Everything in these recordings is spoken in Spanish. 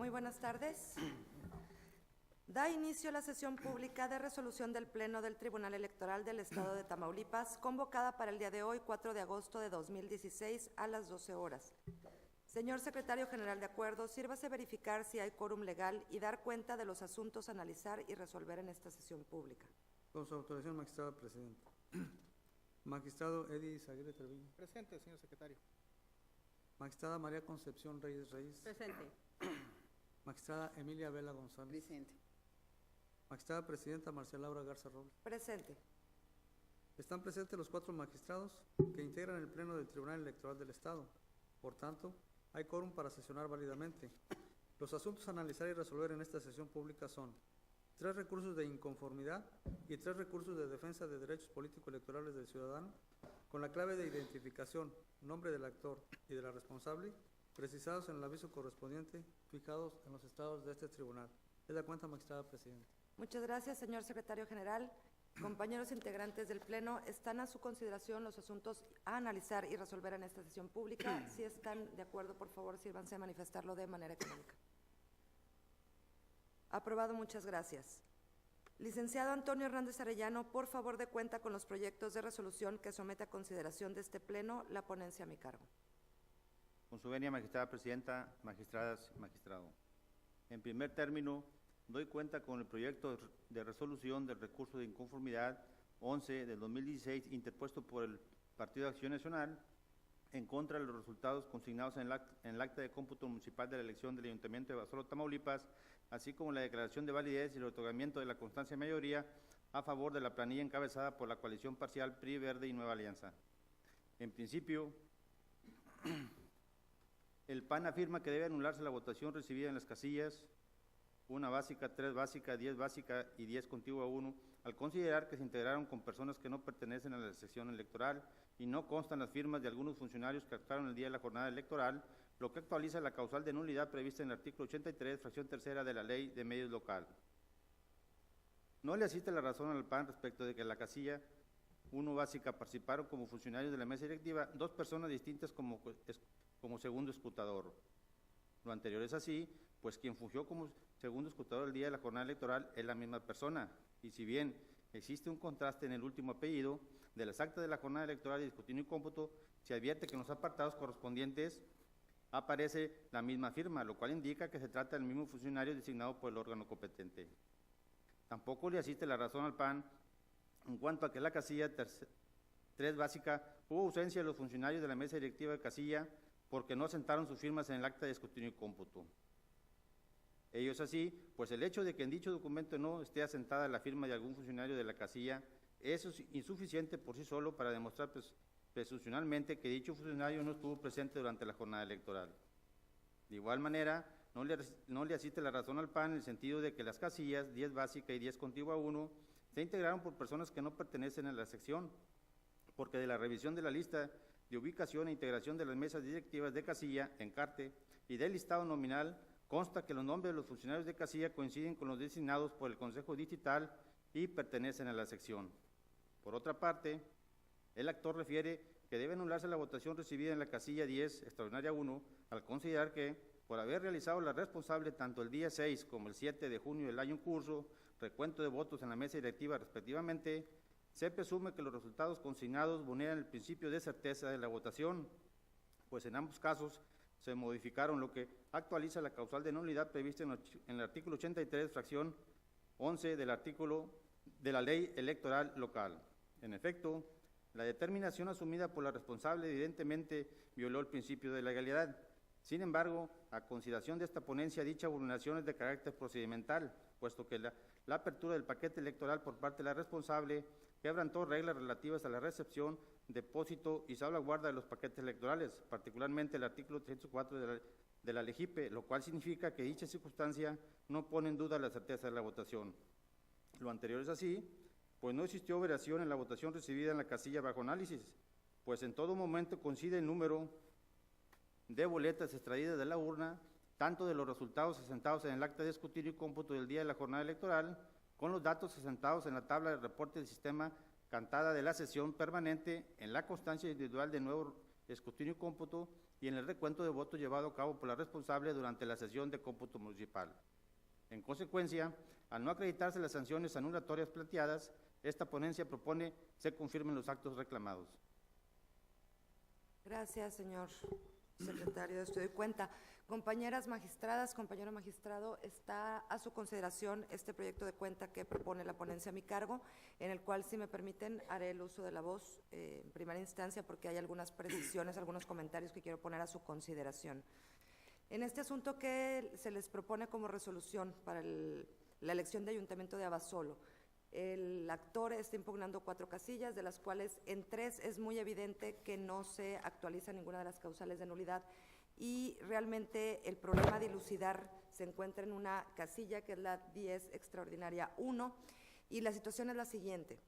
Muy buenas tardes. Da inicio la sesión pública de resolución del Pleno del Tribunal Electoral del Estado de Tamaulipas, convocada para el día de hoy, 4 de agosto de 2016, a las 12 horas. Señor Secretario General de Acuerdo, sírvase verificar si hay quórum legal y dar cuenta de los asuntos a analizar y resolver en esta sesión pública. Con su autorización, magistrada presidenta. Magistrado Eddie Zaguirre Treviño. Presente, señor secretario. Magistrada María Concepción Reyes Reyes. Presente. Magistrada Emilia Vela González. Presente. Magistrada presidenta Marcela Laura Garza Robles. Presente. Están presentes los 4 magistrados que integran el Pleno del Tribunal Electoral del Estado. Por tanto, hay quórum para sesionar válidamente. Los asuntos a analizar y resolver en esta sesión pública son 3 recursos de inconformidad y 3 recursos de defensa de derechos político-electorales del ciudadano, con la clave de identificación, nombre del actor y de la responsable, precisados en el aviso correspondiente, fijados en los estados de este tribunal. Es la cuenta, magistrada presidenta. Muchas gracias, señor Secretario General. Compañeros integrantes del Pleno, están a su consideración los asuntos a analizar y resolver en esta sesión pública. Si están de acuerdo, por favor, sírvanse a manifestarlo de manera económica. Aprobado, muchas gracias. Licenciado Antonio Hernández Arellano, por favor, dé cuenta con los proyectos de resolución que somete a consideración de este Pleno la ponencia a mi cargo. Con su venia, magistrada presidenta, magistradas y magistrado. En primer término, doy cuenta con el proyecto de resolución del recurso de inconformidad 11 del 2016 interpuesto por el Partido de Acción Nacional en contra de los resultados consignados en el acta de cómputo municipal de la elección del Ayuntamiento de Basolo, Tamaulipas, así como la declaración de validez y el otorgamiento de la constancia de mayoría a favor de la planilla encabezada por la coalición parcial PRI, Verde y Nueva Alianza. En principio, el PAN afirma que debe anularse la votación recibida en las casillas 1 básica, 3 básica, 10 básica y 10 contigua 1, al considerar que se integraron con personas que no pertenecen a la sección electoral y no constan las firmas de algunos funcionarios que actuaron el día de la jornada electoral, lo que actualiza la causal de nulidad prevista en el artículo 83, fracción tercera de la Ley de Medios Local. No le asiste la razón al PAN respecto de que en la casilla 1 básica participaron como funcionarios de la mesa directiva 2 personas distintas como segundo escrutador. Lo anterior es así, pues quien fungió como segundo escrutador el día de la jornada electoral es la misma persona, y si bien existe un contraste en el último apellido de las actas de la jornada electoral y escrutinio y cómputo, se advierte que en los apartados correspondientes aparece la misma firma, lo cual indica que se trata del mismo funcionario designado por el órgano competente. Tampoco le asiste la razón al PAN en cuanto a que en la casilla 3 básica hubo ausencia de los funcionarios de la mesa directiva de casilla porque no asentaron sus firmas en el acta de escrutinio y cómputo. Ello es así, pues el hecho de que en dicho documento no esté asentada la firma de algún funcionario de la casilla es insuficiente por sí solo para demostrar presuncionalmente que dicho funcionario no estuvo presente durante la jornada electoral. De igual manera, no le asiste la razón al PAN en el sentido de que las casillas 10 básica y 10 contigua 1 se integraron por personas que no pertenecen a la sección, porque de la revisión de la lista de ubicación e integración de las mesas directivas de casilla, encarte y del listado nominal, consta que los nombres de los funcionarios de casilla coinciden con los designados por el Consejo Distrital y pertenecen a la sección. Por otra parte, el actor refiere que debe anularse la votación recibida en la casilla 10, extraordinaria 1, al considerar que, por haber realizado la responsable tanto el día 6 como el 7 de junio del año en curso, recuento de votos en la mesa directiva respectivamente, se presume que los resultados consignados vulneran el principio de certeza de la votación, pues en ambos casos se modificaron, lo que actualiza la causal de nulidad prevista en el artículo 83, fracción 11 del artículo de la Ley Electoral Local. En efecto, la determinación asumida por la responsable evidentemente violó el principio de legalidad. Sin embargo, a consideración de esta ponencia, dicha vulneración es de carácter procedimental, puesto que la apertura del paquete electoral por parte de la responsable quebrantó reglas relativas a la recepción, depósito y salvaguarda de los paquetes electorales, particularmente el artículo 304 de la LEGIPE, lo cual significa que dicha circunstancia no pone en duda la certeza de la votación. Lo anterior es así, pues no existió variación en la votación recibida en la casilla bajo análisis, pues en todo momento coincide el número de boletas extraídas de la urna, tanto de los resultados asentados en el acta de escrutinio y cómputo del día de la jornada electoral, con los datos asentados en la tabla de reporte del sistema cantada de la sesión permanente, en la constancia individual de nuevo escrutinio y cómputo y en el recuento de votos llevado a cabo por la responsable durante la sesión de cómputo municipal. En consecuencia, al no acreditarse las sanciones anulatorias planteadas, esta ponencia propone se confirmen los actos reclamados. Gracias, señor secretario. Estoy de cuenta. Compañeras magistradas, compañero magistrado, está a su consideración este proyecto de cuenta que propone la ponencia a mi cargo, en el cual, si me permiten, haré el uso de la voz en primera instancia porque hay algunas precisiones, algunos comentarios que quiero poner a su consideración. En este asunto que se les propone como resolución para la elección de ayuntamiento de Abasolo, el actor está impugnando 4 casillas, de las cuales en 3 es muy evidente que no se actualiza ninguna de las causales de nulidad, y realmente el problema a dilucidar se encuentra en una casilla que es la 10 extraordinaria 1, y la situación es la siguiente.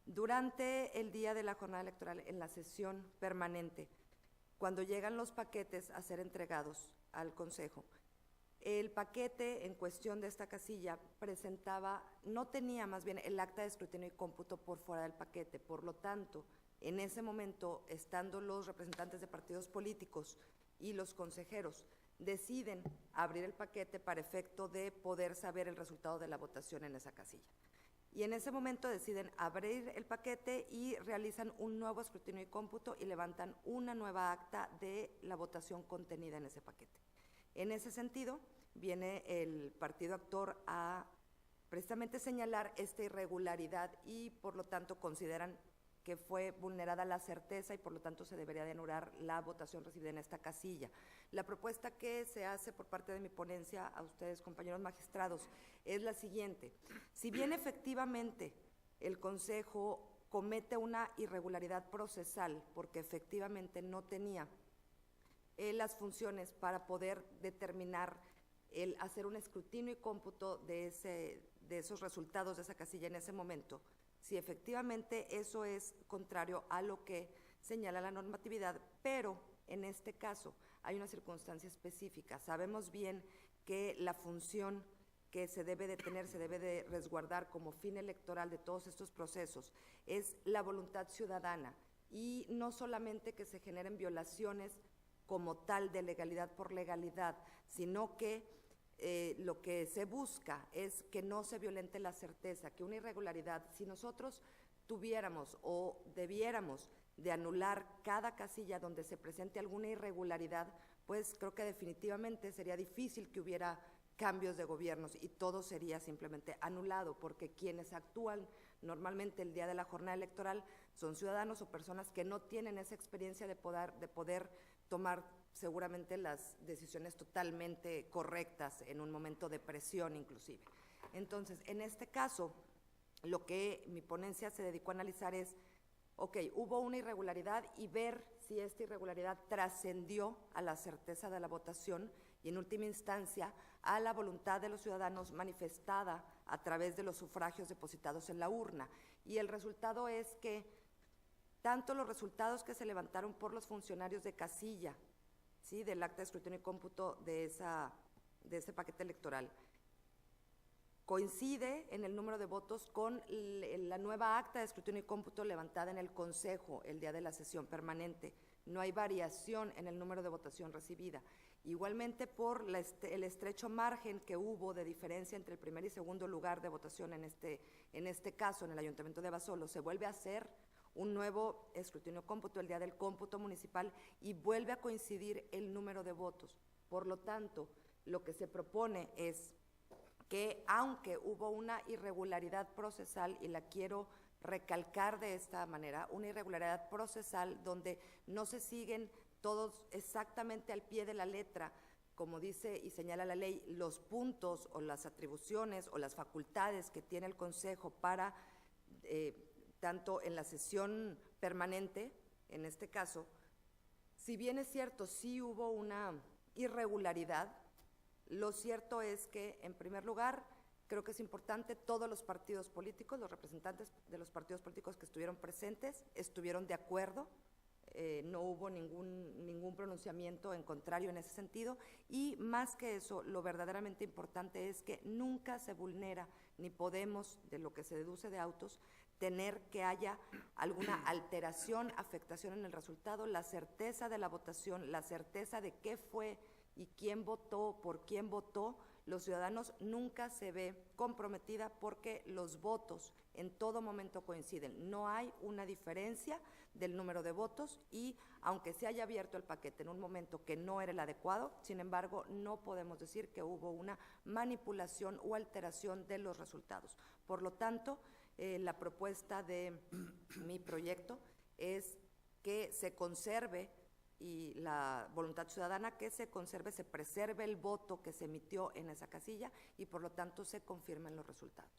Durante el día de la jornada electoral, en la sesión permanente, cuando llegan los paquetes a ser entregados al Consejo, el paquete en cuestión de esta casilla no tenía más bien el acta de escrutinio y cómputo por fuera del paquete. Por lo tanto, en ese momento, estando los representantes de partidos políticos y los consejeros, deciden abrir el paquete para efecto de poder saber el resultado de la votación en esa casilla. Y en ese momento deciden abrir el paquete y realizan un nuevo escrutinio y cómputo y levantan una nueva acta de la votación contenida en ese paquete. En ese sentido, viene el partido actor a precisamente señalar esta irregularidad y, por lo tanto, consideran que fue vulnerada la certeza y, por lo tanto, se debería de anular la votación recibida en esta casilla. La propuesta que se hace por parte de mi ponencia a ustedes, compañeros magistrados, es la siguiente. Si bien efectivamente el Consejo comete una irregularidad procesal porque efectivamente no tenía las funciones para poder determinar el hacer un escrutinio y cómputo de esos resultados de esa casilla en ese momento, si efectivamente eso es contrario a lo que señala la normatividad, pero en este caso hay una circunstancia específica. Sabemos bien que la función que se debe de tener, se debe de resguardar como fin electoral de todos estos procesos, es la voluntad ciudadana, y no solamente que se generen violaciones como tal de legalidad por legalidad, sino que lo que se busca es que no se violente la certeza, que una irregularidad, si nosotros tuviéramos o debiéramos de anular cada casilla donde se presente alguna irregularidad, pues creo que definitivamente sería difícil que hubiera cambios de gobiernos y todo sería simplemente anulado, porque quienes actúan normalmente el día de la jornada electoral son ciudadanos o personas que no tienen esa experiencia de poder tomar seguramente las decisiones totalmente correctas en un momento de presión inclusive. Entonces, en este caso, lo que mi ponencia se dedicó a analizar es, ok, hubo una irregularidad y ver si esta irregularidad trascendió a la certeza de la votación y, en última instancia, a la voluntad de los ciudadanos manifestada a través de los sufragios depositados en la urna. Y el resultado es que tanto los resultados que se levantaron por los funcionarios de casilla, ¿sí?, del acta de escrutinio y cómputo de ese paquete electoral, coincide en el número de votos con la nueva acta de escrutinio y cómputo levantada en el Consejo el día de la sesión permanente. No hay variación en el número de votación recibida. Igualmente, por el estrecho margen que hubo de diferencia entre el primer y segundo lugar de votación en este caso, en el Ayuntamiento de Abasolo, se vuelve a hacer un nuevo escrutinio cómputo el día del cómputo municipal y vuelve a coincidir el número de votos. Por lo tanto, lo que se propone es que, aunque hubo una irregularidad procesal, y la quiero recalcar de esta manera, una irregularidad procesal donde no se siguen todos exactamente al pie de la letra, como dice y señala la ley, los puntos o las atribuciones o las facultades que tiene el Consejo para tanto en la sesión permanente, en este caso, si bien es cierto, sí hubo una irregularidad, lo cierto es que, en primer lugar, creo que es importante, todos los partidos políticos, los representantes de los partidos políticos que estuvieron presentes, estuvieron de acuerdo, no hubo ningún pronunciamiento en contrario en ese sentido, y más que eso, lo verdaderamente importante es que nunca se vulnera, ni podemos, de lo que se deduce de autos, tener que haya alguna alteración, afectación en el resultado, la certeza de la votación, la certeza de qué fue y quién votó, por quién votó, los ciudadanos nunca se ve comprometida porque los votos en todo momento coinciden. No hay una diferencia del número de votos y aunque se haya abierto el paquete en un momento que no era el adecuado, sin embargo, no podemos decir que hubo una manipulación o alteración de los resultados. Por lo tanto, la propuesta de mi proyecto es que se conserve y la voluntad ciudadana, que se conserve, se preserve el voto que se emitió en esa casilla y por lo tanto se confirmen los resultados.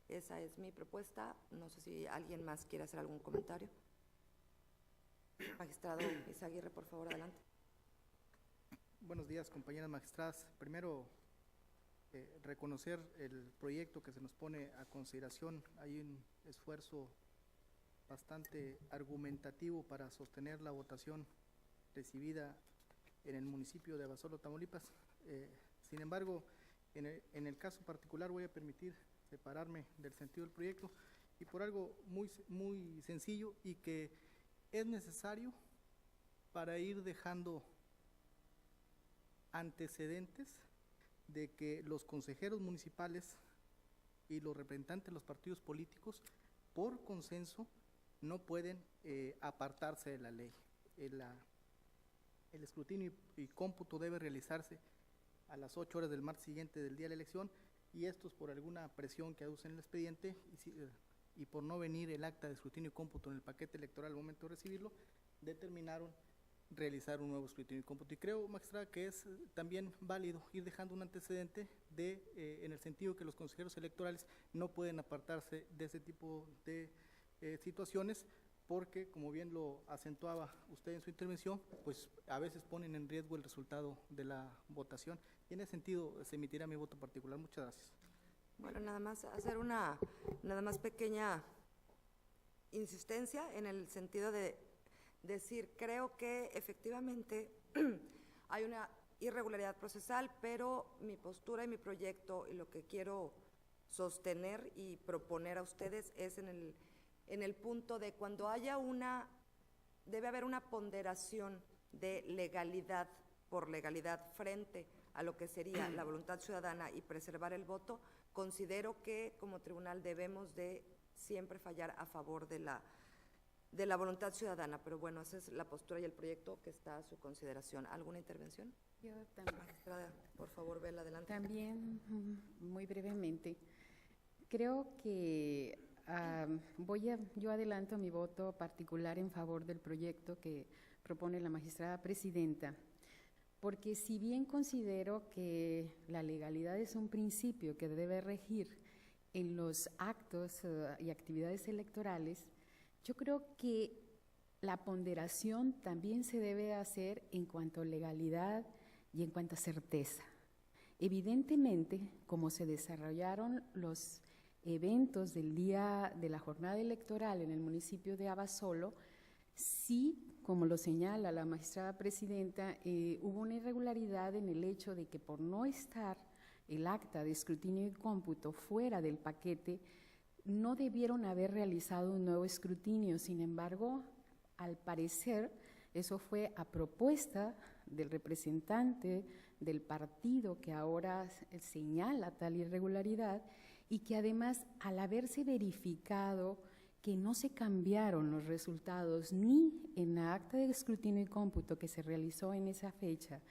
Esa es mi propuesta. No sé si alguien más quiere hacer algún comentario. Magistrado Izaguirre, por favor, adelante. Buenos días, compañeras magistradas. Primero, reconocer el proyecto que se nos pone a consideración. Hay un esfuerzo bastante argumentativo para sostener la votación recibida en el municipio de Abasolo, Tamaulipas. Sin embargo, en el caso particular voy a permitir separarme del sentido del proyecto y por algo muy sencillo y que es necesario para ir dejando antecedentes de que los consejeros municipales y los representantes de los partidos políticos, por consenso, no pueden apartarse de la ley. El escrutinio y cómputo debe realizarse a las 8 horas del martes siguiente del día de la elección y estos por alguna presión que aduce en el expediente y por no venir el acta de escrutinio y cómputo en el paquete electoral al momento de recibirlo, determinaron realizar un nuevo escrutinio y cómputo. Y creo, magistrada, que es también válido ir dejando un antecedente en el sentido que los consejeros electorales no pueden apartarse de ese tipo de situaciones, porque, como bien lo acentuaba usted en su intervención, pues a veces ponen en riesgo el resultado de la votación. Y en ese sentido se emitirá mi voto particular. Muchas gracias. Bueno, nada más hacer una pequeña insistencia en el sentido de decir, creo que efectivamente hay una irregularidad procesal, pero mi postura y mi proyecto y lo que quiero sostener y proponer a ustedes es en el punto de cuando haya debe haber una ponderación de legalidad por legalidad frente a lo que sería la voluntad ciudadana y preservar el voto. Considero que como tribunal debemos de siempre fallar a favor de la voluntad ciudadana, pero bueno, esa es la postura y el proyecto que está a su consideración. ¿Alguna intervención? Yo también. Magistrada, por favor, vela adelante. También, muy brevemente, creo que yo adelanto mi voto particular en favor del proyecto que propone la magistrada presidenta, porque si bien considero que la legalidad es un principio que debe regir en los actos y actividades electorales, yo creo que la ponderación también se debe hacer en cuanto a legalidad y en cuanto a certeza. Evidentemente, como se desarrollaron los eventos del día de la jornada electoral en el municipio de Abasolo, sí, como lo señala la magistrada presidenta, hubo una irregularidad en el hecho de que por no estar el acta de escrutinio y cómputo fuera del paquete, no debieron haber realizado un nuevo escrutinio. Sin embargo, al parecer, eso fue a propuesta del representante del partido que ahora señala tal irregularidad y que además, al haberse verificado que no se cambiaron los resultados ni en la acta de escrutinio y cómputo que se realizó en esa fecha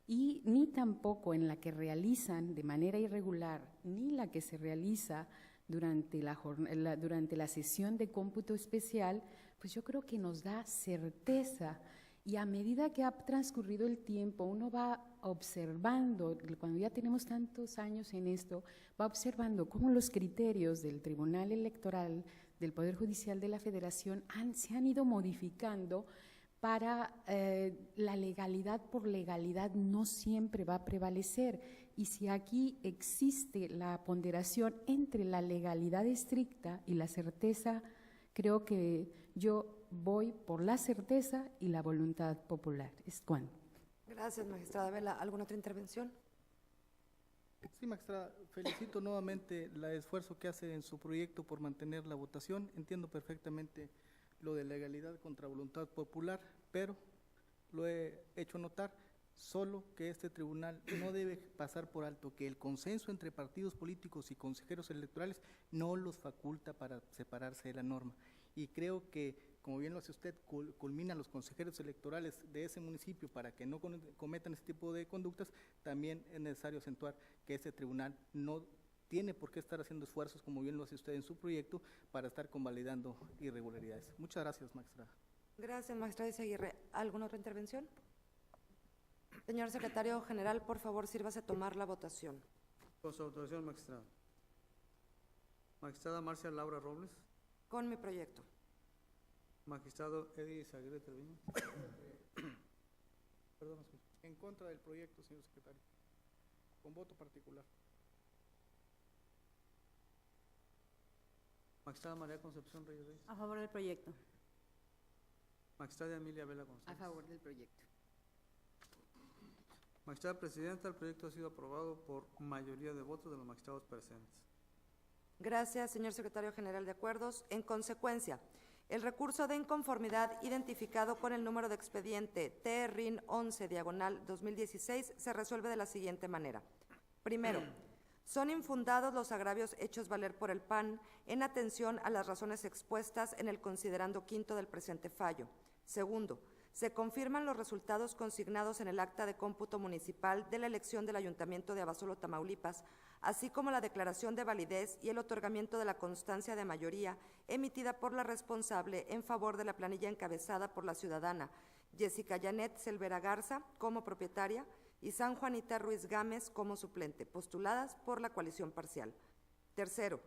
y ni tampoco en la que realizan de manera irregular, ni la que se realiza durante la sesión de cómputo especial, pues yo creo que nos da certeza. Y a medida que ha transcurrido el tiempo, uno va observando, cuando ya tenemos tantos años en esto, va observando cómo los criterios del Tribunal Electoral, del Poder Judicial de la Federación, se han ido modificando para la legalidad por legalidad no siempre va a prevalecer. Y si aquí existe la ponderación entre la legalidad estricta y la certeza, creo que yo voy por la certeza y la voluntad popular. Es cuanto. Gracias, magistrada Vela. ¿Alguna otra intervención? Sí, magistrada, felicito nuevamente el esfuerzo que hace en su proyecto por mantener la votación. Entiendo perfectamente lo de legalidad contra voluntad popular, pero lo he hecho notar, solo que este tribunal no debe pasar por alto que el consenso entre partidos políticos y consejeros electorales no los faculta para separarse de la norma. Y creo que, como bien lo hace usted, culmina a los consejeros electorales de ese municipio para que no cometan ese tipo de conductas. También es necesario acentuar que este tribunal no tiene por qué estar haciendo esfuerzos, como bien lo hace usted en su proyecto, para estar convalidando irregularidades. Muchas gracias, magistrada. Gracias, magistrada Izaguirre. ¿Alguna otra intervención? Señor secretario general, por favor, sírvase a tomar la votación. Con su autorización, magistrado. Magistrada Marcia Laura Robles. Con mi proyecto. Magistrado Eddie Izaguirre Treviño. Perdón, escucho. En contra del proyecto, señor secretario, con voto particular. Magistrada María Concepción Reyes Reyes. A favor del proyecto. Magistrada Emilia Vela González. A favor del proyecto. Magistrada Presidenta, el proyecto ha sido aprobado por mayoría de votos de los magistrados presentes. Gracias, señor secretario general de Acuerdos. En consecuencia, el recurso de inconformidad identificado con el número de expediente TRIN 11/2016 se resuelve de la siguiente manera. Primero, son infundados los agravios hechos valer por el PAN en atención a las razones expuestas en el considerando quinto del presente fallo. Segundo, se confirman los resultados consignados en el acta de cómputo municipal de la elección del Ayuntamiento de Abasolo, Tamaulipas, así como la declaración de validez y el otorgamiento de la constancia de mayoría emitida por la responsable en favor de la planilla encabezada por la ciudadana Jessica Janet Selvera Garza como propietaria y San Juanita Ruiz Gámez como suplente, postuladas por la coalición parcial. Tercero,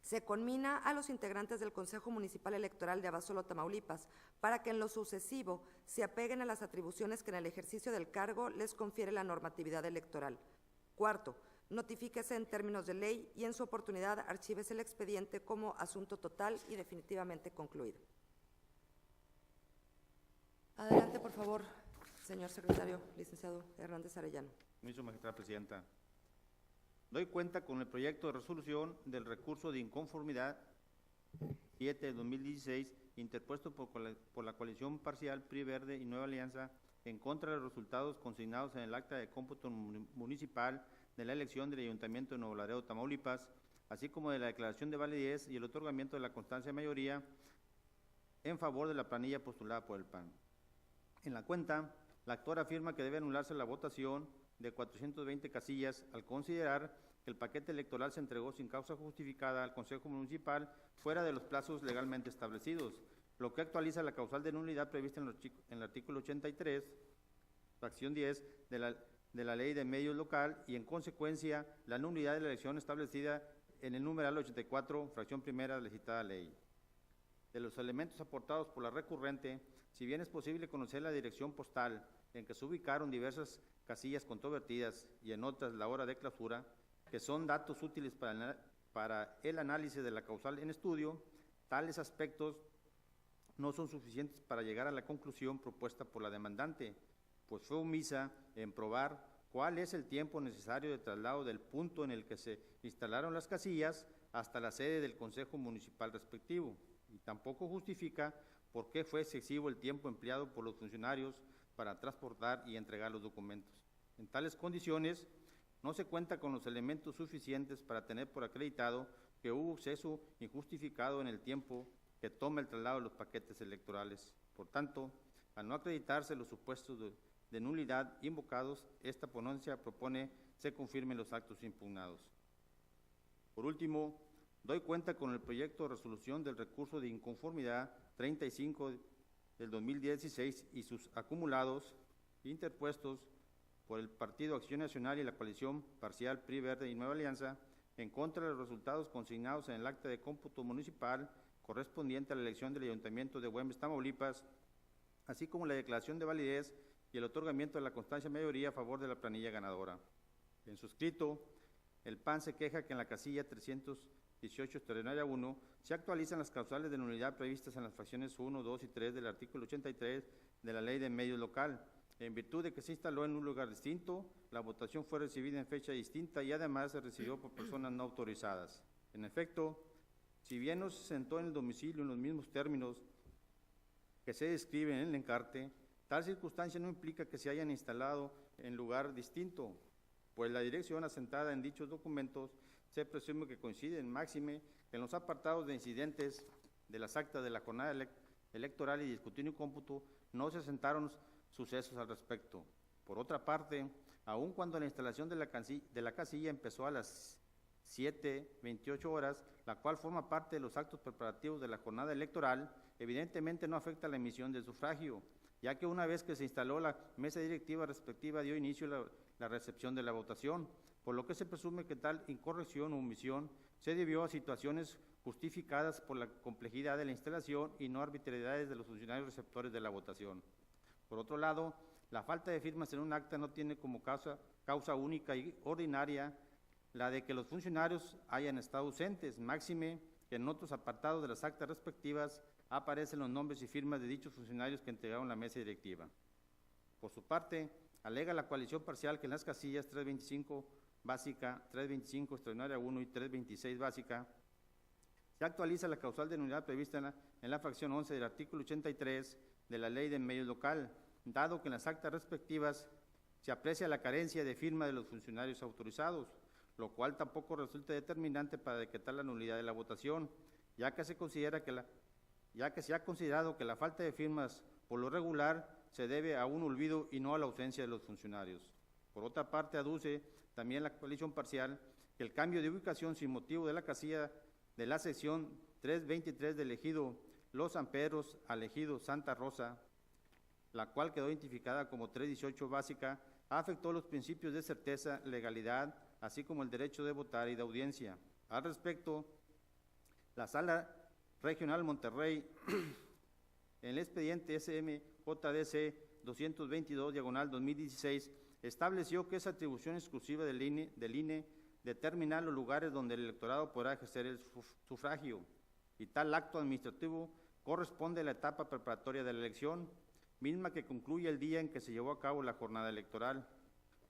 se conmina a los integrantes del Consejo Municipal Electoral de Abasolo, Tamaulipas, para que en lo sucesivo se apeguen a las atribuciones que en el ejercicio del cargo les confiere la normatividad electoral. Cuarto, notifíquese en términos de ley y en su oportunidad archívese el expediente como asunto total y definitivamente concluido. Adelante, por favor, señor secretario, licenciado Hernández Arellano. Permiso, magistrada presidenta. Doy cuenta con el proyecto de resolución del recurso de inconformidad 7 de 2016 interpuesto por la coalición parcial PRI Verde y Nueva Alianza en contra de los resultados consignados en el acta de cómputo municipal de la elección del Ayuntamiento de Nuevo Laredo, Tamaulipas, así como de la declaración de validez y el otorgamiento de la constancia de mayoría en favor de la planilla postulada por el PAN. En la cuenta, la actora afirma que debe anularse la votación de 420 casillas al considerar que el paquete electoral se entregó sin causa justificada al Consejo Municipal fuera de los plazos legalmente establecidos, lo que actualiza la causal de nulidad prevista en el artículo 83, fracción 10 de la Ley de Medios Local y, en consecuencia, la nulidad de la elección establecida en el numeral 84, fracción primera de la citada ley. De los elementos aportados por la recurrente, si bien es posible conocer la dirección postal en que se ubicaron diversas casillas controvertidas y en otras la hora de clausura, que son datos útiles para el análisis de la causal en estudio, tales aspectos no son suficientes para llegar a la conclusión propuesta por la demandante, pues fue omisa en probar cuál es el tiempo necesario de traslado del punto en el que se instalaron las casillas hasta la sede del Consejo Municipal respectivo, y tampoco justifica por qué fue excesivo el tiempo empleado por los funcionarios para transportar y entregar los documentos. En tales condiciones, no se cuenta con los elementos suficientes para tener por acreditado que hubo exceso injustificado en el tiempo que toma el traslado de los paquetes electorales. Por tanto, al no acreditarse los supuestos de nulidad invocados, esta ponencia propone se confirmen los actos impugnados. Por último, doy cuenta con el proyecto de resolución del recurso de inconformidad 35 del 2016 y sus acumulados interpuestos por el Partido Acción Nacional y la coalición parcial PRI Verde y Nueva Alianza en contra de los resultados consignados en el acta de cómputo municipal correspondiente a la elección del Ayuntamiento de Güemes, Tamaulipas, así como la declaración de validez y el otorgamiento de la constancia de mayoría a favor de la planilla ganadora. En su escrito, el PAN se queja que en la casilla 318 extraordinaria 1 se actualizan las causales de nulidad previstas en las fracciones 1, 2 y 3 del artículo 83 de la Ley de Medios Local, En virtud de que se instaló en un lugar distinto, la votación fue recibida en fecha distinta y además se recibió por personas no autorizadas. En efecto, si bien no se sentó en el domicilio en los mismos términos que se describen en el encarte, tal circunstancia no implica que se hayan instalado en lugar distinto, pues la dirección asentada en dichos documentos se presume que coinciden, máxime que en los apartados de incidentes de las actas de la jornada electoral y de escrutinio y cómputo no se asentaron sucesos al respecto. Por otra parte, aun cuando la instalación de la casilla empezó a las 7:28 horas, la cual forma parte de los actos preparativos de la jornada electoral, evidentemente no afecta la emisión del sufragio, ya que una vez que se instaló la mesa directiva respectiva dio inicio la recepción de la votación, por lo que se presume que tal incorrección o omisión se debió a situaciones justificadas por la complejidad de la instalación y no arbitrariedades de los funcionarios receptores de la votación. Por otro lado, la falta de firmas en un acta no tiene como causa única y ordinaria la de que los funcionarios hayan estado ausentes, máxime que en otros apartados de las actas respectivas aparecen los nombres y firmas de dichos funcionarios que integraron la mesa directiva. Por su parte, alega la coalición parcial que en las casillas 325 básica, 325 extraordinaria 1 y 326 básica se actualiza la causal de nulidad prevista en la fracción 11 del artículo 83 de la Ley de Medios Local, dado que en las actas respectivas se aprecia la carencia de firma de los funcionarios autorizados, lo cual tampoco resulta determinante para decretar la nulidad de la votación, ya que se ha considerado que la falta de firmas por lo regular se debe a un olvido y no a la ausencia de los funcionarios. Por otra parte, aduce también la coalición parcial que el cambio de ubicación sin motivo de la casilla de la sección 323 del ejido Los San Pedros al ejido Santa Rosa, la cual quedó identificada como 318 básica, afectó los principios de certeza, legalidad, así como el derecho de votar y de audiencia. Al respecto, la Sala Regional Monterrey, en el expediente SMJDC 222/2016, estableció que es atribución exclusiva del INE determinar los lugares donde el electorado podrá ejercer el sufragio, y tal acto administrativo corresponde a la etapa preparatoria de la elección, misma que concluye el día en que se llevó a cabo la jornada electoral,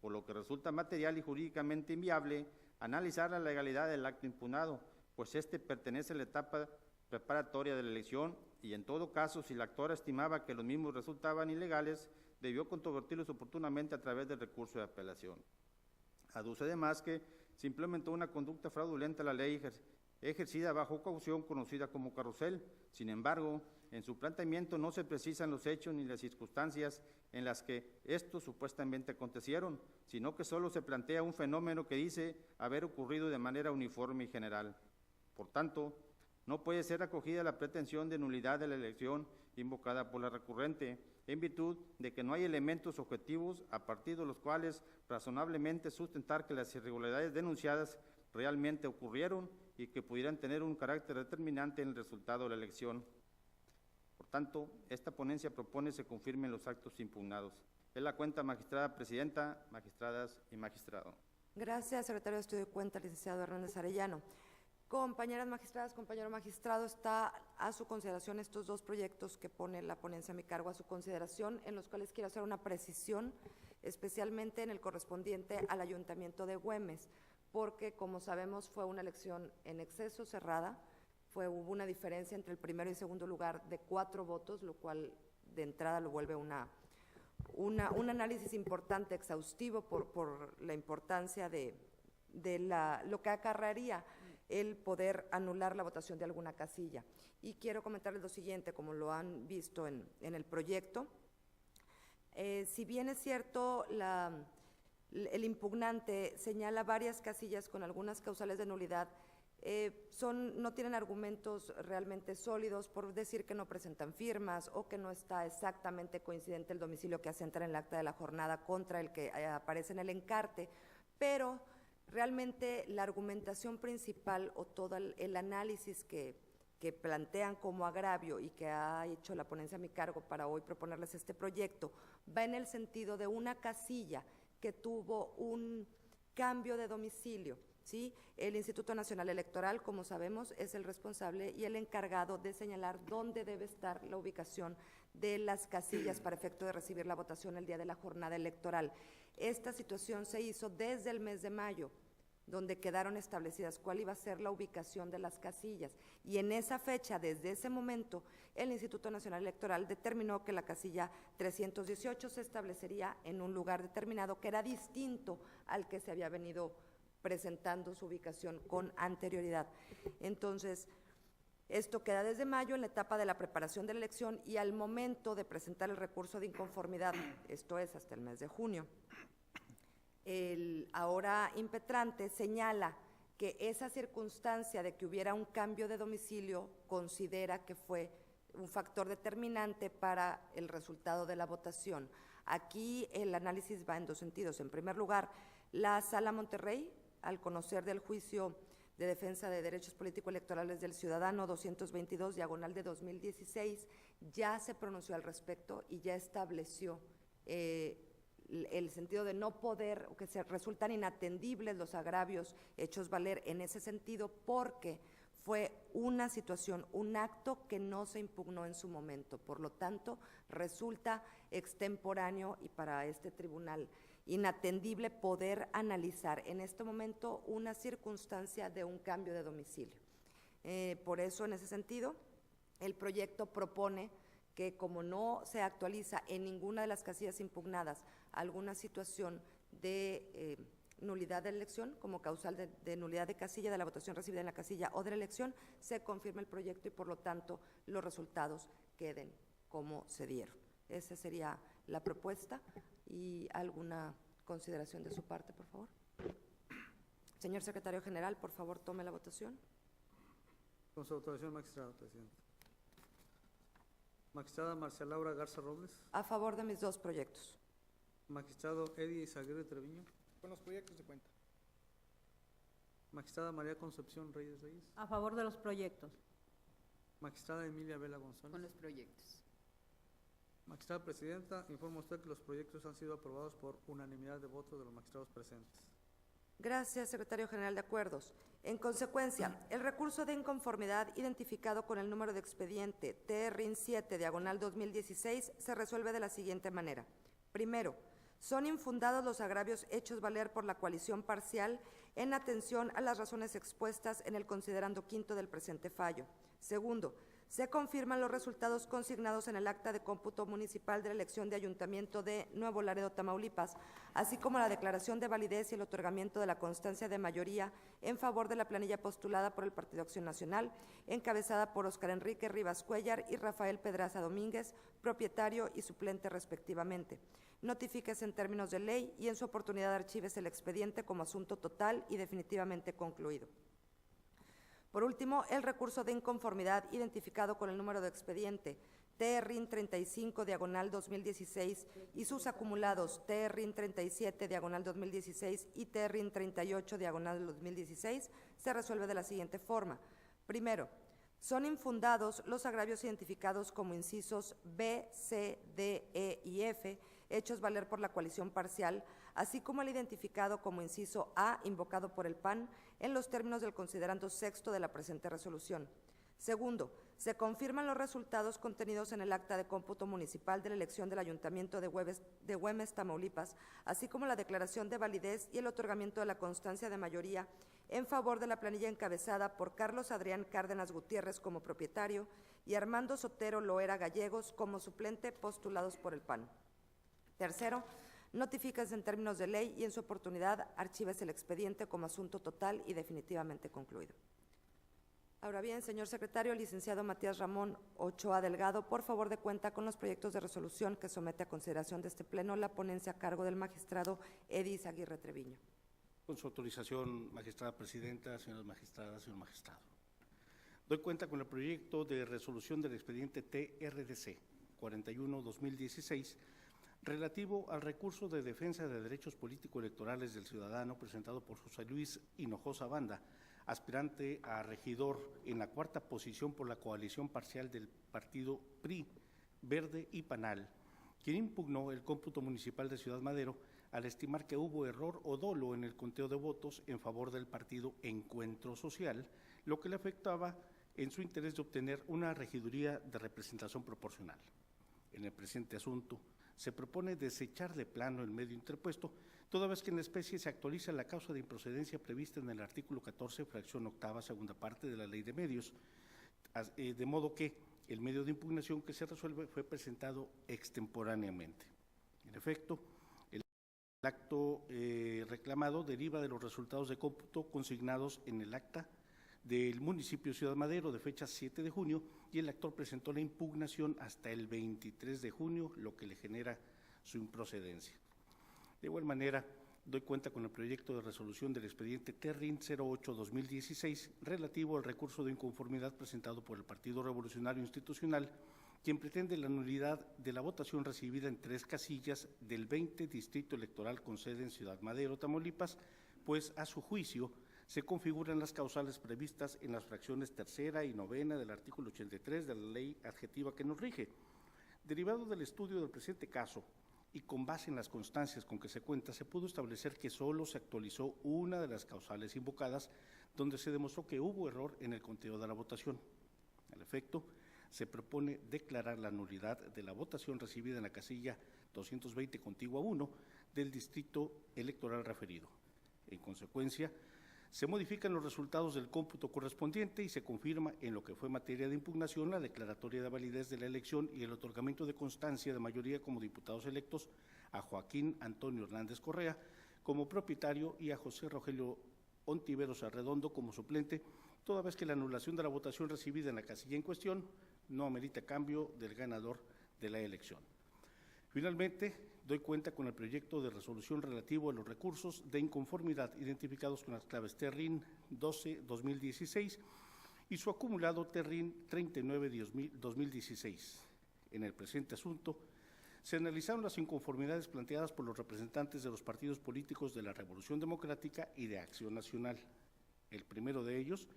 por lo que resulta material y jurídicamente inviable analizar la legalidad del acto impugnado, pues este pertenece a la etapa preparatoria de la elección y en todo caso, si la actora estimaba que los mismos resultaban ilegales, debió controvertirlos oportunamente a través del recurso de apelación. Aduce además que se implementó una conducta fraudulenta a la ley ejercida bajo caución conocida como carrusel. Sin embargo, en su planteamiento no se precisan los hechos ni las circunstancias en las que estos supuestamente acontecieron, sino que solo se plantea un fenómeno que dice haber ocurrido de manera uniforme y general. Por tanto, no puede ser acogida la pretensión de nulidad de la elección invocada por la recurrente, en virtud de que no hay elementos objetivos a partir de los cuales razonablemente sustentar que las irregularidades denunciadas realmente ocurrieron y que pudieran tener un carácter determinante en el resultado de la elección. Por tanto, esta ponencia propone se confirmen los actos impugnados. Es la cuenta, magistrada presidenta, magistradas y magistrado. Gracias, secretario de Estudio y Cuenta, licenciado Hernández Arellano. Compañeras magistradas, compañero magistrado, está a su consideración estos dos proyectos que pone la ponencia a mi cargo a su consideración, en los cuales quiero hacer una precisión, especialmente en el correspondiente al Ayuntamiento de Güemes, porque, como sabemos, fue una elección en exceso cerrada, hubo una diferencia entre el primero y segundo lugar de 4 votos, lo cual de entrada lo vuelve un análisis importante, exhaustivo, por la importancia de lo que acarrearía el poder anular la votación de alguna casilla. Y quiero comentarles lo siguiente, como lo han visto en el proyecto. Si bien es cierto, el impugnante señala varias casillas con algunas causales de nulidad, no tienen argumentos realmente sólidos por decir que no presentan firmas o que no está exactamente coincidente el domicilio que asenta en el acta de la jornada contra el que aparece en el encarte, pero realmente la argumentación principal o todo el análisis que plantean como agravio y que ha hecho la ponencia a mi cargo para hoy proponerles este proyecto va en el sentido de una casilla que tuvo un cambio de domicilio ¿sí? El Instituto Nacional Electoral, como sabemos, es el responsable y el encargado de señalar dónde debe estar la ubicación de las casillas para efecto de recibir la votación el día de la jornada electoral. Esta situación se hizo desde el mes de mayo, donde quedaron establecidas cuál iba a ser la ubicación de las casillas. Y en esa fecha, desde ese momento, el Instituto Nacional Electoral determinó que la casilla 318 se establecería en un lugar determinado que era distinto al que se había venido presentando su ubicación con anterioridad. Entonces, esto queda desde mayo en la etapa de la preparación de la elección y al momento de presentar el recurso de inconformidad, esto es hasta el mes de junio. El ahora impetrante señala que esa circunstancia de que hubiera un cambio de domicilio considera que fue un factor determinante para el resultado de la votación. Aquí el análisis va en dos sentidos. En primer lugar, la Sala Monterrey, al conocer del juicio de defensa de derechos político-electorales del ciudadano 222, diagonal de 2016, ya se pronunció al respecto y ya estableció el sentido de no poder, o que se resultan inatendibles los agravios hechos valer en ese sentido, porque fue una situación, un acto que no se impugnó en su momento. Por lo tanto, resulta extemporáneo y para este tribunal inatendible poder analizar en este momento una circunstancia de un cambio de domicilio. Por eso, en ese sentido, el proyecto propone que como no se actualiza en ninguna de las casillas impugnadas alguna situación de nulidad de elección como causal de nulidad de casilla, de la votación recibida en la casilla o de la elección, se confirma el proyecto y por lo tanto los resultados queden como se dieron. Esa sería la propuesta y alguna consideración de su parte, por favor. Señor Secretario General, por favor, tome la votación. Con su autorización, magistrado presidente. Magistrada Marcia Laura Garza Robles. A favor de mis dos proyectos. Magistrado Eddie Izaguirre Treviño. Con los proyectos de cuenta. Magistrada María Concepción Reyes Reyes. A favor de los proyectos. Magistrada Emilia Vela González. Con los proyectos. Magistrada Presidenta, informa usted que los proyectos han sido aprobados por unanimidad de votos de los magistrados presentes. Gracias, Secretario General de Acuerdos. En consecuencia, el recurso de inconformidad identificado con el número de expediente TRIN 7, diagonal 2016, se resuelve de la siguiente manera. Primero, son infundados los agravios hechos valer por la coalición parcial en atención a las razones expuestas en el considerando quinto del presente fallo. Segundo, se confirman los resultados consignados en el acta de cómputo municipal de la elección de Ayuntamiento de Nuevo Laredo, Tamaulipas, así como la declaración de validez y el otorgamiento de la constancia de mayoría en favor de la planilla postulada por el Partido Acción Nacional, encabezada por Óscar Enrique Rivas Cuellar y Rafael Pedraza Domínguez, propietario y suplente respectivamente. Notifíquese en términos de ley y en su oportunidad archívese el expediente como asunto total y definitivamente concluido. Por último, el recurso de inconformidad identificado con el número de expediente TRIN 35, diagonal 2016 y sus acumulados TRIN 37, diagonal 2016 y TRIN 38, diagonal 2016, se resuelve de la siguiente forma. Primero, son infundados los agravios identificados como incisos B, C, D, E y F, hechos valer por la coalición parcial, así como el identificado como inciso A, invocado por el PAN, en los términos del considerando sexto de la presente resolución. Segundo, se confirman los resultados contenidos en el acta de cómputo municipal de la elección del Ayuntamiento de Güemes, Tamaulipas, así como la declaración de validez y el otorgamiento de la constancia de mayoría en favor de la planilla encabezada por Carlos Adrián Cárdenas Gutiérrez como propietario y Armando Sotero Loera Gallegos como suplente postulados por el PAN. Tercero, notifíquese en términos de ley y en su oportunidad archívese el expediente como asunto total y definitivamente concluido. Ahora bien, señor secretario, licenciado Matías Ramón Ochoa Delgado, por favor de cuenta con los proyectos de resolución que somete a consideración de este pleno la ponencia a cargo del magistrado Eddie Izaguirre Treviño. Con su autorización, magistrada presidenta, señoras magistradas, señor magistrado. Doy cuenta con el proyecto de resolución del expediente TRDC 41-2016 relativo al recurso de defensa de derechos político-electorales del ciudadano presentado por José Luis Hinojosa Banda, aspirante a regidor en la cuarta posición por la coalición parcial del partido PRI, Verde y Panal, quien impugnó el cómputo municipal de Ciudad Madero, al estimar que hubo error o dolo en el conteo de votos en favor del partido Encuentro Social, lo que le afectaba en su interés de obtener una regiduría de representación proporcional. En el presente asunto, se propone desechar de plano el medio interpuesto, toda vez que en la especie se actualiza la causa de improcedencia prevista en el artículo 14, fracción octava, segunda parte de la Ley de Medios, de modo que el medio de impugnación que se resuelve fue presentado extemporáneamente. En efecto, el acto reclamado deriva de los resultados de cómputo consignados en el acta del municipio de Ciudad Madero de fecha 7 de junio y el actor presentó la impugnación hasta el 23 de junio, lo que le genera su improcedencia. De igual manera, doy cuenta con el proyecto de resolución del expediente TERRIN 08-2016 relativo al recurso de inconformidad presentado por el Partido Revolucionario Institucional, quien pretende la nulidad de la votación recibida en 3 casillas del 20 Distrito Electoral con sede en Ciudad Madero, Tamaulipas, pues a su juicio se configuran las causales previstas en las fracciones tercera y novena del artículo 83 de la ley adjetiva que nos rige. Derivado del estudio del presente caso y con base en las constancias con que se cuenta, se pudo establecer que solo se actualizó una de las causales invocadas, donde se demostró que hubo error en el conteo de la votación. Al efecto, se propone declarar la nulidad de la votación recibida en la casilla 220 contigua 1 del distrito electoral referido. En consecuencia, se modifican los resultados del cómputo correspondiente y se confirma en lo que fue materia de impugnación la declaratoria de validez de la elección y el otorgamiento de constancia de mayoría como diputados electos a Joaquín Antonio Hernández Correa como propietario y a José Rogelio Ontiveros Arredondo como suplente, toda vez que la anulación de la votación recibida en la casilla en cuestión no amerita cambio del ganador de la elección. Finalmente, doy cuenta con el proyecto de resolución relativo a los recursos de inconformidad identificados con las claves TERRIN 12-2016 y su acumulado TERRIN 39-2016. En el presente asunto, se analizaron las inconformidades planteadas por los representantes de los partidos políticos de la Revolución Democrática y de Acción Nacional. El primero de ellos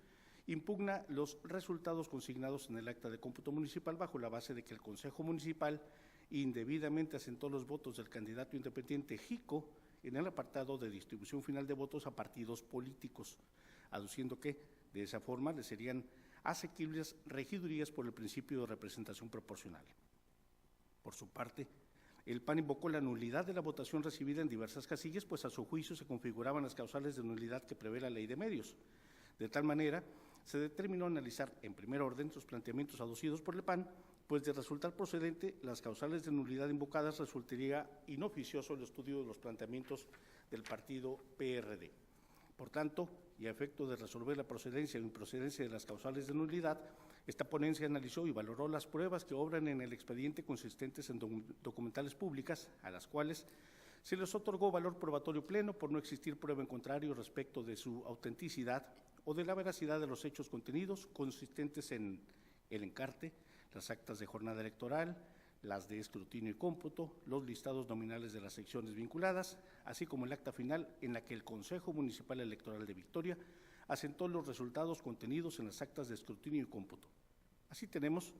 impugna los resultados consignados en el acta de cómputo municipal bajo la base de que el Consejo Municipal indebidamente asentó los votos del candidato independiente Jico en el apartado de distribución final de votos a partidos políticos, aduciendo que, de esa forma, le serían asequibles regidurías por el principio de representación proporcional. Por su parte, el PAN invocó la nulidad de la votación recibida en diversas casillas, pues a su juicio se configuraban las causales de nulidad que prevé la Ley de Medios. De tal manera, se determinó analizar en primer orden sus planteamientos aducidos por el PAN, pues de resultar procedente, las causales de nulidad invocadas resultaría inoficioso el estudio de los planteamientos del partido PRD. Por tanto, y a efecto de resolver la procedencia o improcedencia de las causales de nulidad, esta ponencia analizó y valoró las pruebas que obran en el expediente consistentes en documentales públicas, a las cuales se les otorgó valor probatorio pleno por no existir prueba en contrario respecto de su autenticidad o de la veracidad de los hechos contenidos consistentes en el encarte, las actas de jornada electoral, las de escrutinio y cómputo, los listados nominales de las secciones vinculadas, así como el acta final en la que el Consejo Municipal Electoral de Victoria asentó los resultados contenidos en las actas de escrutinio y cómputo. Así tenemos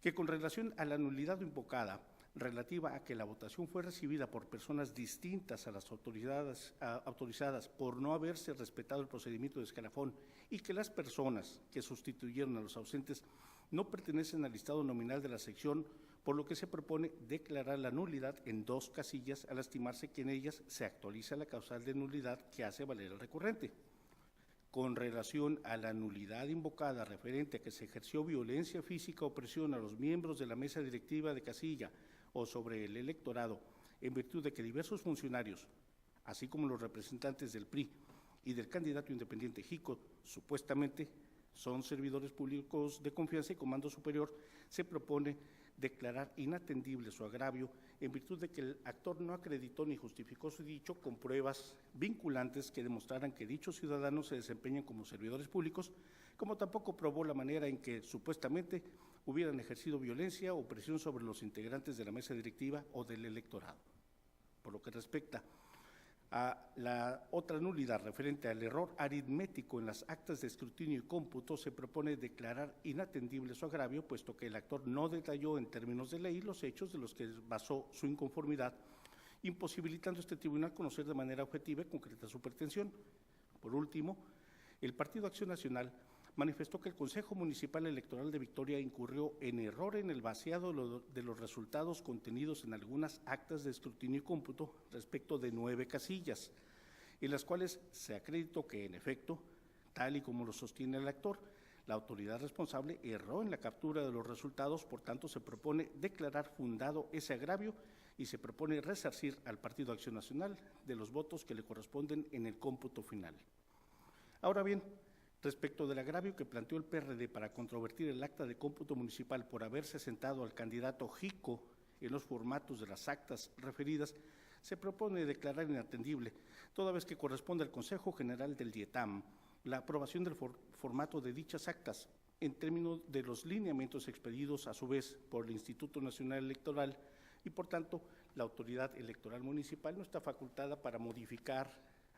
que con relación a la nulidad invocada relativa a que la votación fue recibida por personas distintas a las autorizadas por no haberse respetado el procedimiento de escalafón y que las personas que sustituyeron a los ausentes no pertenecen al listado nominal de la sección, por lo que se propone declarar la nulidad en 2 casillas al estimarse que en ellas se actualiza la causal de nulidad que hace valer el recurrente. Con relación a la nulidad invocada referente a que se ejerció violencia física o presión a los miembros de la mesa directiva de casilla o sobre el electorado, en virtud de que diversos funcionarios, así como los representantes del PRI y del candidato independiente Jico, supuestamente son servidores públicos de confianza y comando superior, se propone declarar inatendible su agravio en virtud de que el actor no acreditó ni justificó su dicho con pruebas vinculantes que demostraran que dichos ciudadanos se desempeñan como servidores públicos, como tampoco probó la manera en que supuestamente hubieran ejercido violencia o presión sobre los integrantes de la mesa directiva o del electorado. Por lo que respecta a la otra nulidad referente al error aritmético en las actas de escrutinio y cómputo, se propone declarar inatendible su agravio, puesto que el actor no detalló en términos de ley los hechos de los que basó su inconformidad imposibilitando a este tribunal conocer de manera objetiva y concreta su pretensión. Por último, el Partido Acción Nacional manifestó que el Consejo Municipal Electoral de Victoria incurrió en error en el vaciado de los resultados contenidos en algunas actas de escrutinio y cómputo respecto de 9 casillas, en las cuales se acreditó que, en efecto, tal y como lo sostiene el actor, la autoridad responsable erró en la captura de los resultados, por tanto se propone declarar fundado ese agravio y se propone resarcir al Partido Acción Nacional de los votos que le corresponden en el cómputo final. Ahora bien, respecto del agravio que planteó el PRD para controvertir el acta de cómputo municipal por haberse sentado al candidato Jico en los formatos de las actas referidas, se propone declarar inatendible, toda vez que corresponde al Consejo General del DIETAM la aprobación del formato de dichas actas en términos de los lineamientos expedidos a su vez por el Instituto Nacional Electoral y, por tanto, la autoridad electoral municipal no está facultada para modificar,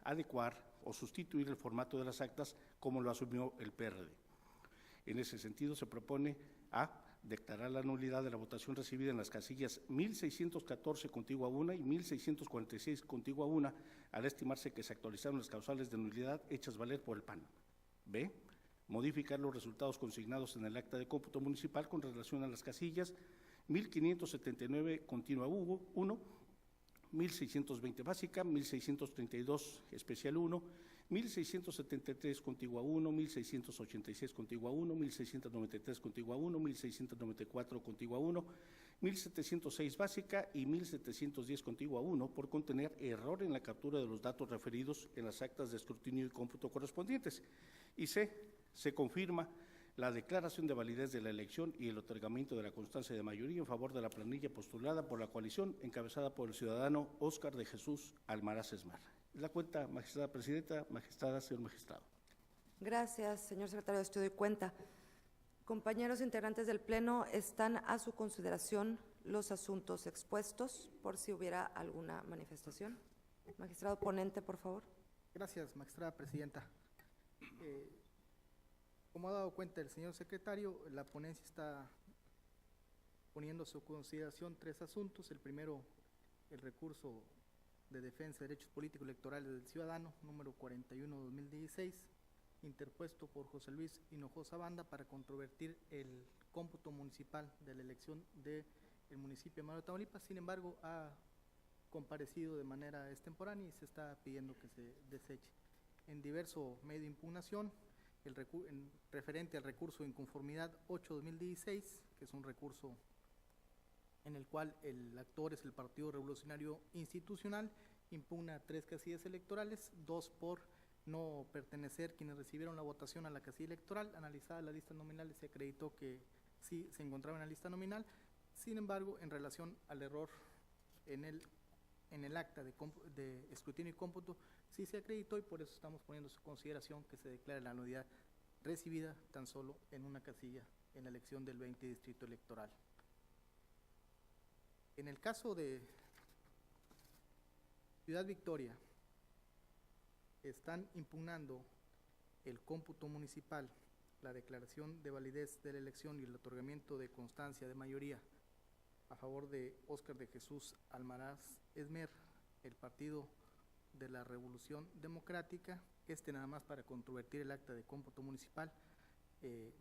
adecuar o sustituir el formato de las actas como lo asumió el PRD. En ese sentido, se propone a declarar la nulidad de la votación recibida en las casillas 1614 contigua a 1 y 1646 contigua a 1, al estimarse que se actualizaron las causales de nulidad hechas valer por el PAN. B. Modificar los resultados consignados en el acta de cómputo municipal con relación a las casillas 1579 continua 1, 1620 básica, 1632 especial 1, 1673 contigua 1, 1686 contigua 1, 1693 contigua 1, 1694 contigua 1, 1706 básica y 1710 contigua 1 por contener error en la captura de los datos referidos en las actas de escrutinio y cómputo correspondientes. Y C. Se confirma la declaración de validez de la elección y el otorgamiento de la constancia de mayoría en favor de la planilla postulada por la coalición encabezada por el ciudadano Óscar de Jesús Almaraz Esmar. La cuenta, magistrada presidenta, magistrada, señor magistrado. Gracias, señor secretario de Estudio y Cuenta. Compañeros integrantes del Pleno, están a su consideración los asuntos expuestos, por si hubiera alguna manifestación. Magistrado ponente, por favor. Gracias, magistrada presidenta. Como ha dado cuenta el señor secretario, la ponencia está poniendo a su consideración 3 asuntos. El primero, el recurso de defensa de derechos políticos electorales del ciudadano, número 41-2016, interpuesto por José Luis Hinojosa Banda para controvertir el cómputo municipal de la elección del municipio de Madero, Tamaulipas. Sin embargo, ha comparecido de manera extemporánea y se está pidiendo que se deseche. En diverso medio de impugnación, referente al recurso de inconformidad 8-2016, que es un recurso en el cual el actor es el Partido Revolucionario Institucional, impugna 3 casillas electorales, 2 por no pertenecer quienes recibieron la votación a la casilla electoral. Analizada la lista nominal, se acreditó que sí se encontraba en la lista nominal. Sin embargo, en relación al error en el acta de escrutinio y cómputo, sí se acreditó, y por eso estamos poniendo en su consideración que se declare la nulidad recibida tan solo en una casilla en la elección del 20 distrito electoral. En el caso de Ciudad Victoria, están impugnando el cómputo municipal, la declaración de validez de la elección y el otorgamiento de constancia de mayoría a favor de Óscar de Jesús Almaraz Esmer, el Partido de la Revolución Democrática, nada más para controvertir el acta de cómputo municipal,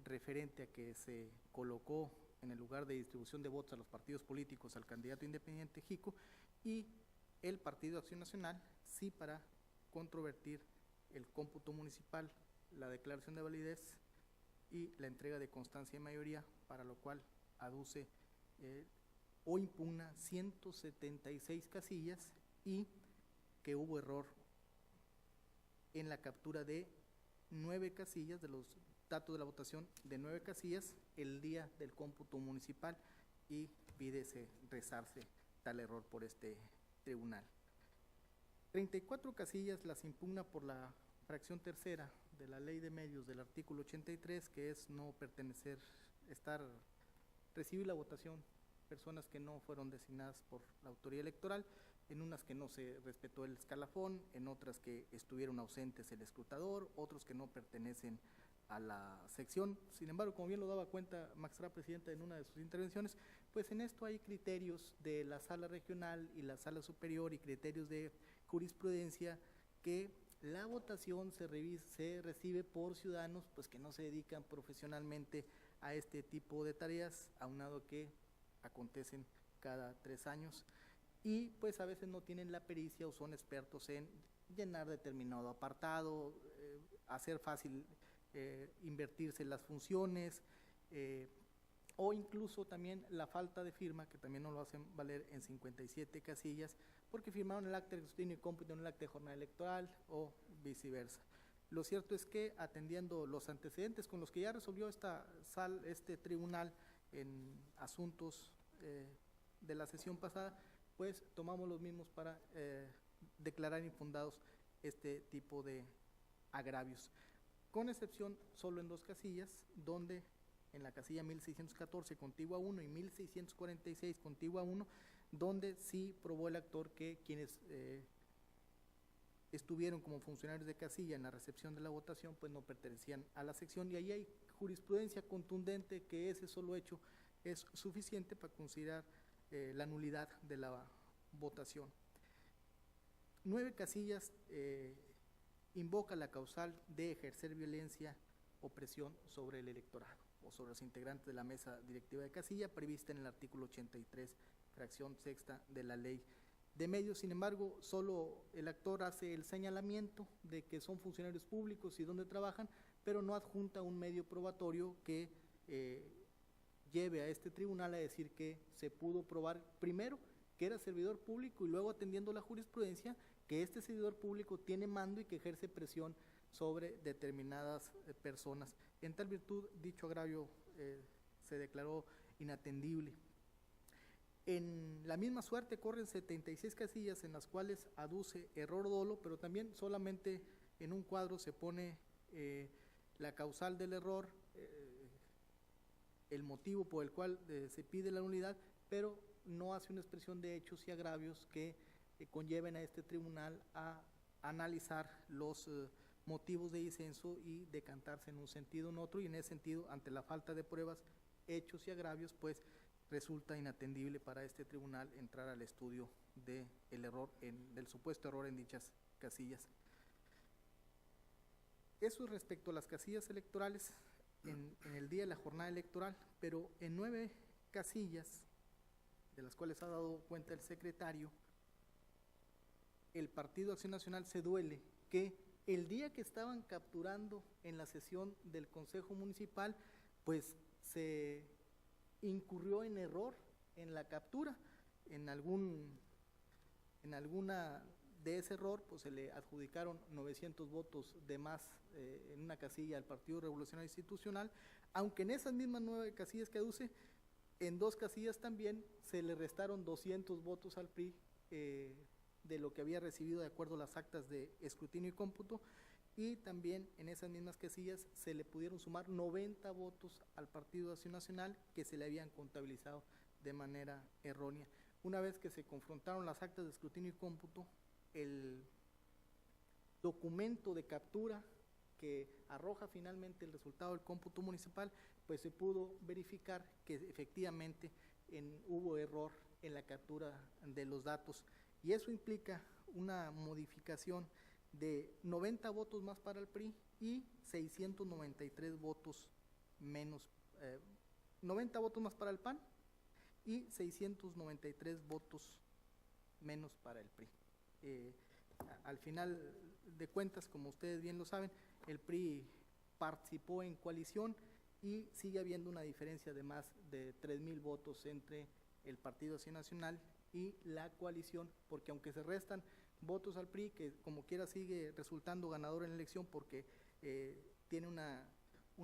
referente a que se colocó en el lugar de distribución de votos a los partidos políticos al candidato independiente Jico, y el Partido Acción Nacional sí para controvertir el cómputo municipal, la declaración de validez y la entrega de constancia de mayoría, para lo cual aduce o impugna 176 casillas y que hubo error en la captura de 9 casillas, de los datos de la votación de 9 casillas el día del cómputo municipal, y pide rezarse tal error por este tribunal. 34 casillas las impugna por la fracción tercera de la Ley de Medios del artículo 83, que es no pertenecer, recibir la votación personas que no fueron designadas por la autoridad electoral, en unas que no se respetó el escalafón, en otras que estuvieron ausentes el escrutador, otros que no pertenecen a la sección. Sin embargo, como bien lo daba cuenta magistrada presidenta en una de sus intervenciones, pues en esto hay criterios de la sala regional y la sala superior y criterios de jurisprudencia que la votación se recibe por ciudadanos pues que no se dedican profesionalmente a este tipo de tareas, aunado que acontecen cada 3 años y pues a veces no tienen la pericia o son expertos en llenar determinado apartado, hacer fácil invertirse las funciones, o incluso también la falta de firma, que también no lo hacen valer en 57 casillas, porque firmaron el acta de escrutinio y cómputo en el acta de jornada electoral o viceversa. Lo cierto es que, atendiendo los antecedentes con los que ya resolvió este tribunal en asuntos de la sesión pasada, pues tomamos los mismos para declarar infundados este tipo de agravios, con excepción solo en 2 casillas, donde en la casilla 1614 contigua 1 y 1646 contigua 1, donde sí probó el actor que quienes estuvieron como funcionarios de casilla en la recepción de la votación pues no pertenecían a la sección, y ahí hay jurisprudencia contundente que ese solo hecho es suficiente para considerar la nulidad de la votación. 9 casillas invoca la causal de ejercer violencia o presión sobre el electorado o sobre los integrantes de la mesa directiva de casilla, prevista en el artículo 83, fracción sexta de la ley de medios. Sin embargo, solo el actor hace el señalamiento de que son funcionarios públicos y dónde trabajan, pero no adjunta un medio probatorio que lleve a este tribunal a decir que se pudo probar primero que era servidor público y luego, atendiendo la jurisprudencia, que este servidor público tiene mando y que ejerce presión sobre determinadas personas. En tal virtud, dicho agravio se declaró inatendible. En la misma suerte corren 76 casillas en las cuales aduce error dolo, pero también solamente en un cuadro se pone la causal del error, el motivo por el cual se pide la nulidad, pero no hace una expresión de hechos y agravios que conlleven a este tribunal a analizar los motivos de disenso y decantarse en un sentido o en otro, y en ese sentido, ante la falta de pruebas, hechos y agravios, pues resulta inatendible para este tribunal entrar al estudio del error, del supuesto error en dichas casillas. Eso respecto a las casillas electorales en el día de la jornada electoral, pero en 9 casillas, de las cuales ha dado cuenta el secretario, el Partido Acción Nacional se duele que el día que estaban capturando en la sesión del Consejo Municipal, pues se incurrió en error en la captura, en alguna de ese error, pues se le adjudicaron 900 votos de más en una casilla al Partido Revolucionario Institucional, aunque en esas mismas 9 casillas que aduce, en 2 casillas también se le restaron 200 votos al PRI de lo que había recibido de acuerdo a las actas de escrutinio y cómputo, y también en esas mismas casillas se le pudieron sumar 90 votos al Partido Acción Nacional que se le habían contabilizado de manera errónea. Una vez que se confrontaron las actas de escrutinio y cómputo, el documento de captura que arroja finalmente el resultado del cómputo municipal, pues se pudo verificar que efectivamente hubo error en la captura de los datos, y eso implica una modificación de 90 votos más para el PRI y 693 votos menos, 90 votos más para el PAN y 693 votos menos para el PRI. Al final de cuentas, como ustedes bien lo saben, el PRI participó en coalición y sigue habiendo una diferencia de más de 3,000 votos entre el Partido Acción Nacional y la coalición, porque aunque se restan votos al PRI, que como quiera sigue resultando ganador en la elección porque tiene una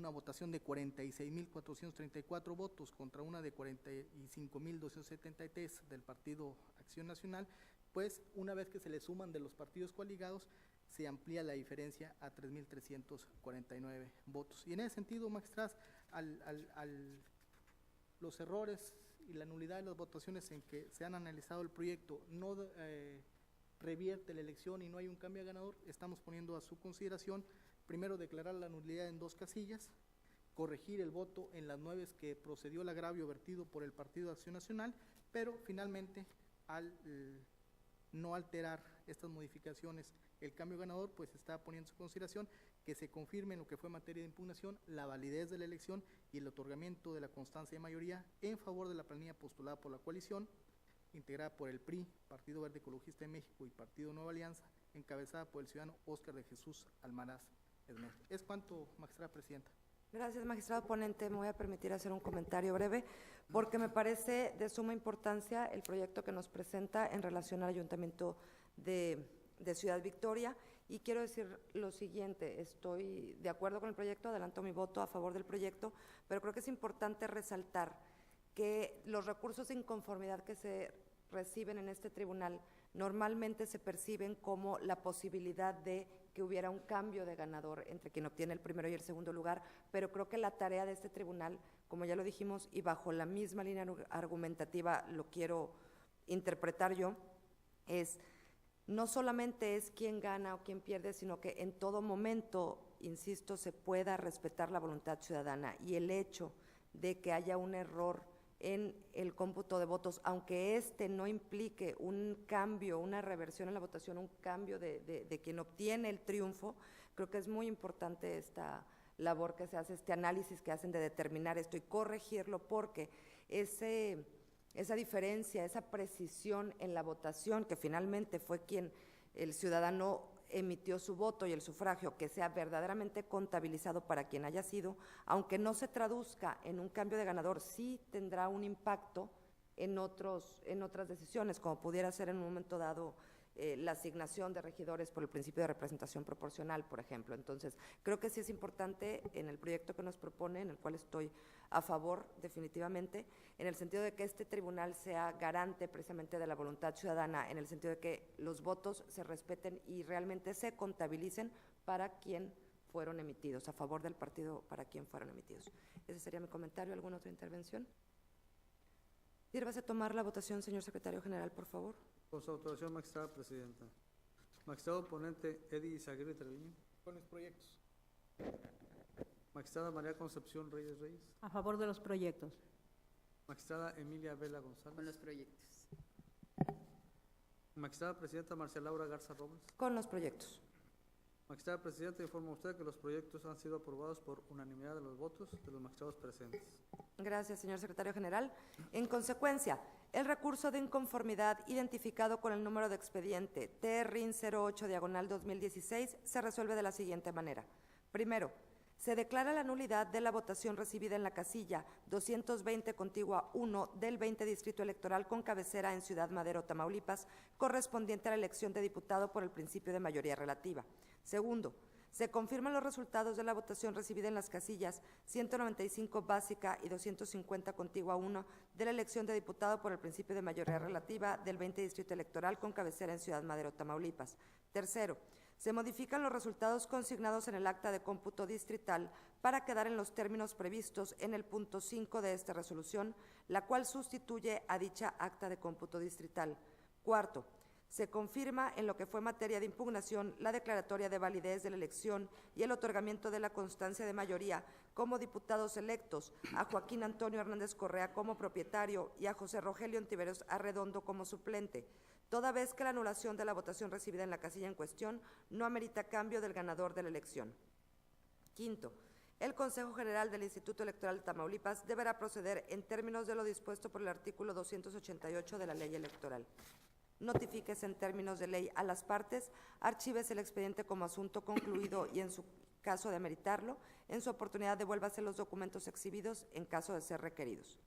votación de 46,434 votos contra una de 45,273 del Partido Acción Nacional, pues una vez que se le suman de los partidos coaligados, se amplía la diferencia a 3,349 votos. Y en ese sentido, magistradas, los errores y la nulidad de las votaciones en que se han analizado el proyecto no revierte la elección y no hay un cambio a ganador, estamos poniendo a su consideración, primero, declarar la nulidad en 2 casillas corregir el voto en las 9 que procedió el agravio vertido por el Partido de Acción Nacional, pero finalmente al no alterar estas modificaciones el cambio ganador, pues está poniendo en consideración que se confirme en lo que fue materia de impugnación la validez de la elección y el otorgamiento de la constancia de mayoría en favor de la planilla postulada por la coalición, integrada por el PRI, Partido Verde Ecologista de México y Partido Nueva Alianza, encabezada por el ciudadano Óscar de Jesús Almaraz Esmer. Es cuanto, magistrada presidenta. Gracias, magistrado ponente. Me voy a permitir hacer un comentario breve porque me parece de suma importancia el proyecto que nos presenta en relación al Ayuntamiento de Ciudad Victoria, y quiero decir lo siguiente: estoy de acuerdo con el proyecto, adelanto mi voto a favor del proyecto, pero creo que es importante resaltar que los recursos de inconformidad que se reciben en este tribunal normalmente se perciben como la posibilidad de que hubiera un cambio de ganador entre quien obtiene el primero y el segundo lugar, pero creo que la tarea de este tribunal, como ya lo dijimos, y bajo la misma línea argumentativa lo quiero interpretar yo, es no solamente es quién gana o quién pierde, sino que en todo momento, insisto, se pueda respetar la voluntad ciudadana, y el hecho de que haya un error en el cómputo de votos, aunque este no implique un cambio, una reversión en la votación, un cambio de quien obtiene el triunfo, creo que es muy importante esta labor que se hace, este análisis que hacen de determinar esto y corregirlo, porque esa diferencia, esa precisión en la votación, que finalmente fue quien el ciudadano emitió su voto y el sufragio, que sea verdaderamente contabilizado para quien haya sido, aunque no se traduzca en un cambio de ganador, sí tendrá un impacto en otras decisiones, como pudiera ser en un momento dado la asignación de regidores por el principio de representación proporcional, por ejemplo. Entonces, creo que sí es importante en el proyecto que nos propone, en el cual estoy a favor definitivamente, en el sentido de que este tribunal sea garante precisamente de la voluntad ciudadana, en el sentido de que los votos se respeten y realmente se contabilicen para quien fueron emitidos, a favor del partido para quien fueron emitidos. Ese sería mi comentario. ¿Alguna otra intervención? Sírvase tomar la votación, señor secretario general, por favor. Con su autorización, magistrada presidenta. Magistrado ponente Eddie Izaguirre Treviño. Con los proyectos. Magistrada María Concepción Reyes Reyes. A favor de los proyectos. Magistrada Emilia Vela González. Con los proyectos. Magistrada presidenta Marcia Laura Garza Robles. Con los proyectos. Magistrada presidenta, informa usted que los proyectos han sido aprobados por unanimidad de los votos de los magistrados presentes. Gracias, señor secretario general. En consecuencia, el recurso de inconformidad identificado con el número de expediente TRIN 08/2016 se resuelve de la siguiente manera. Primero, se declara la nulidad de la votación recibida en la casilla 220 contigua 1 del 20 Distrito Electoral con cabecera en Ciudad Madero, Tamaulipas, correspondiente a la elección de diputado por el principio de mayoría relativa. Segundo, se confirman los resultados de la votación recibida en las casillas 195 básica y 250 contigua 1 de la elección de diputado por el principio de mayoría relativa del 20 Distrito Electoral con cabecera en Ciudad Madero, Tamaulipas. Tercero, se modifican los resultados consignados en el acta de cómputo distrital para quedar en los términos previstos en el punto 5 de esta resolución, la cual sustituye a dicha acta de cómputo distrital. Cuarto, se confirma en lo que fue materia de impugnación la declaratoria de validez de la elección y el otorgamiento de la constancia de mayoría como diputados electos a Joaquín Antonio Hernández Correa como propietario y a José Rogelio Ontiveros Arredondo como suplente, toda vez que la anulación de la votación recibida en la casilla en cuestión no amerita cambio del ganador de la elección. Quinto, el Consejo General del Instituto Electoral de Tamaulipas deberá proceder en términos de lo dispuesto por el artículo 288 de la Ley Electoral. Notifíquese en términos de ley a las partes, archívese el expediente como asunto concluido y en su caso de ameritarlo, en su oportunidad devuélvase los documentos exhibidos en caso de ser requeridos.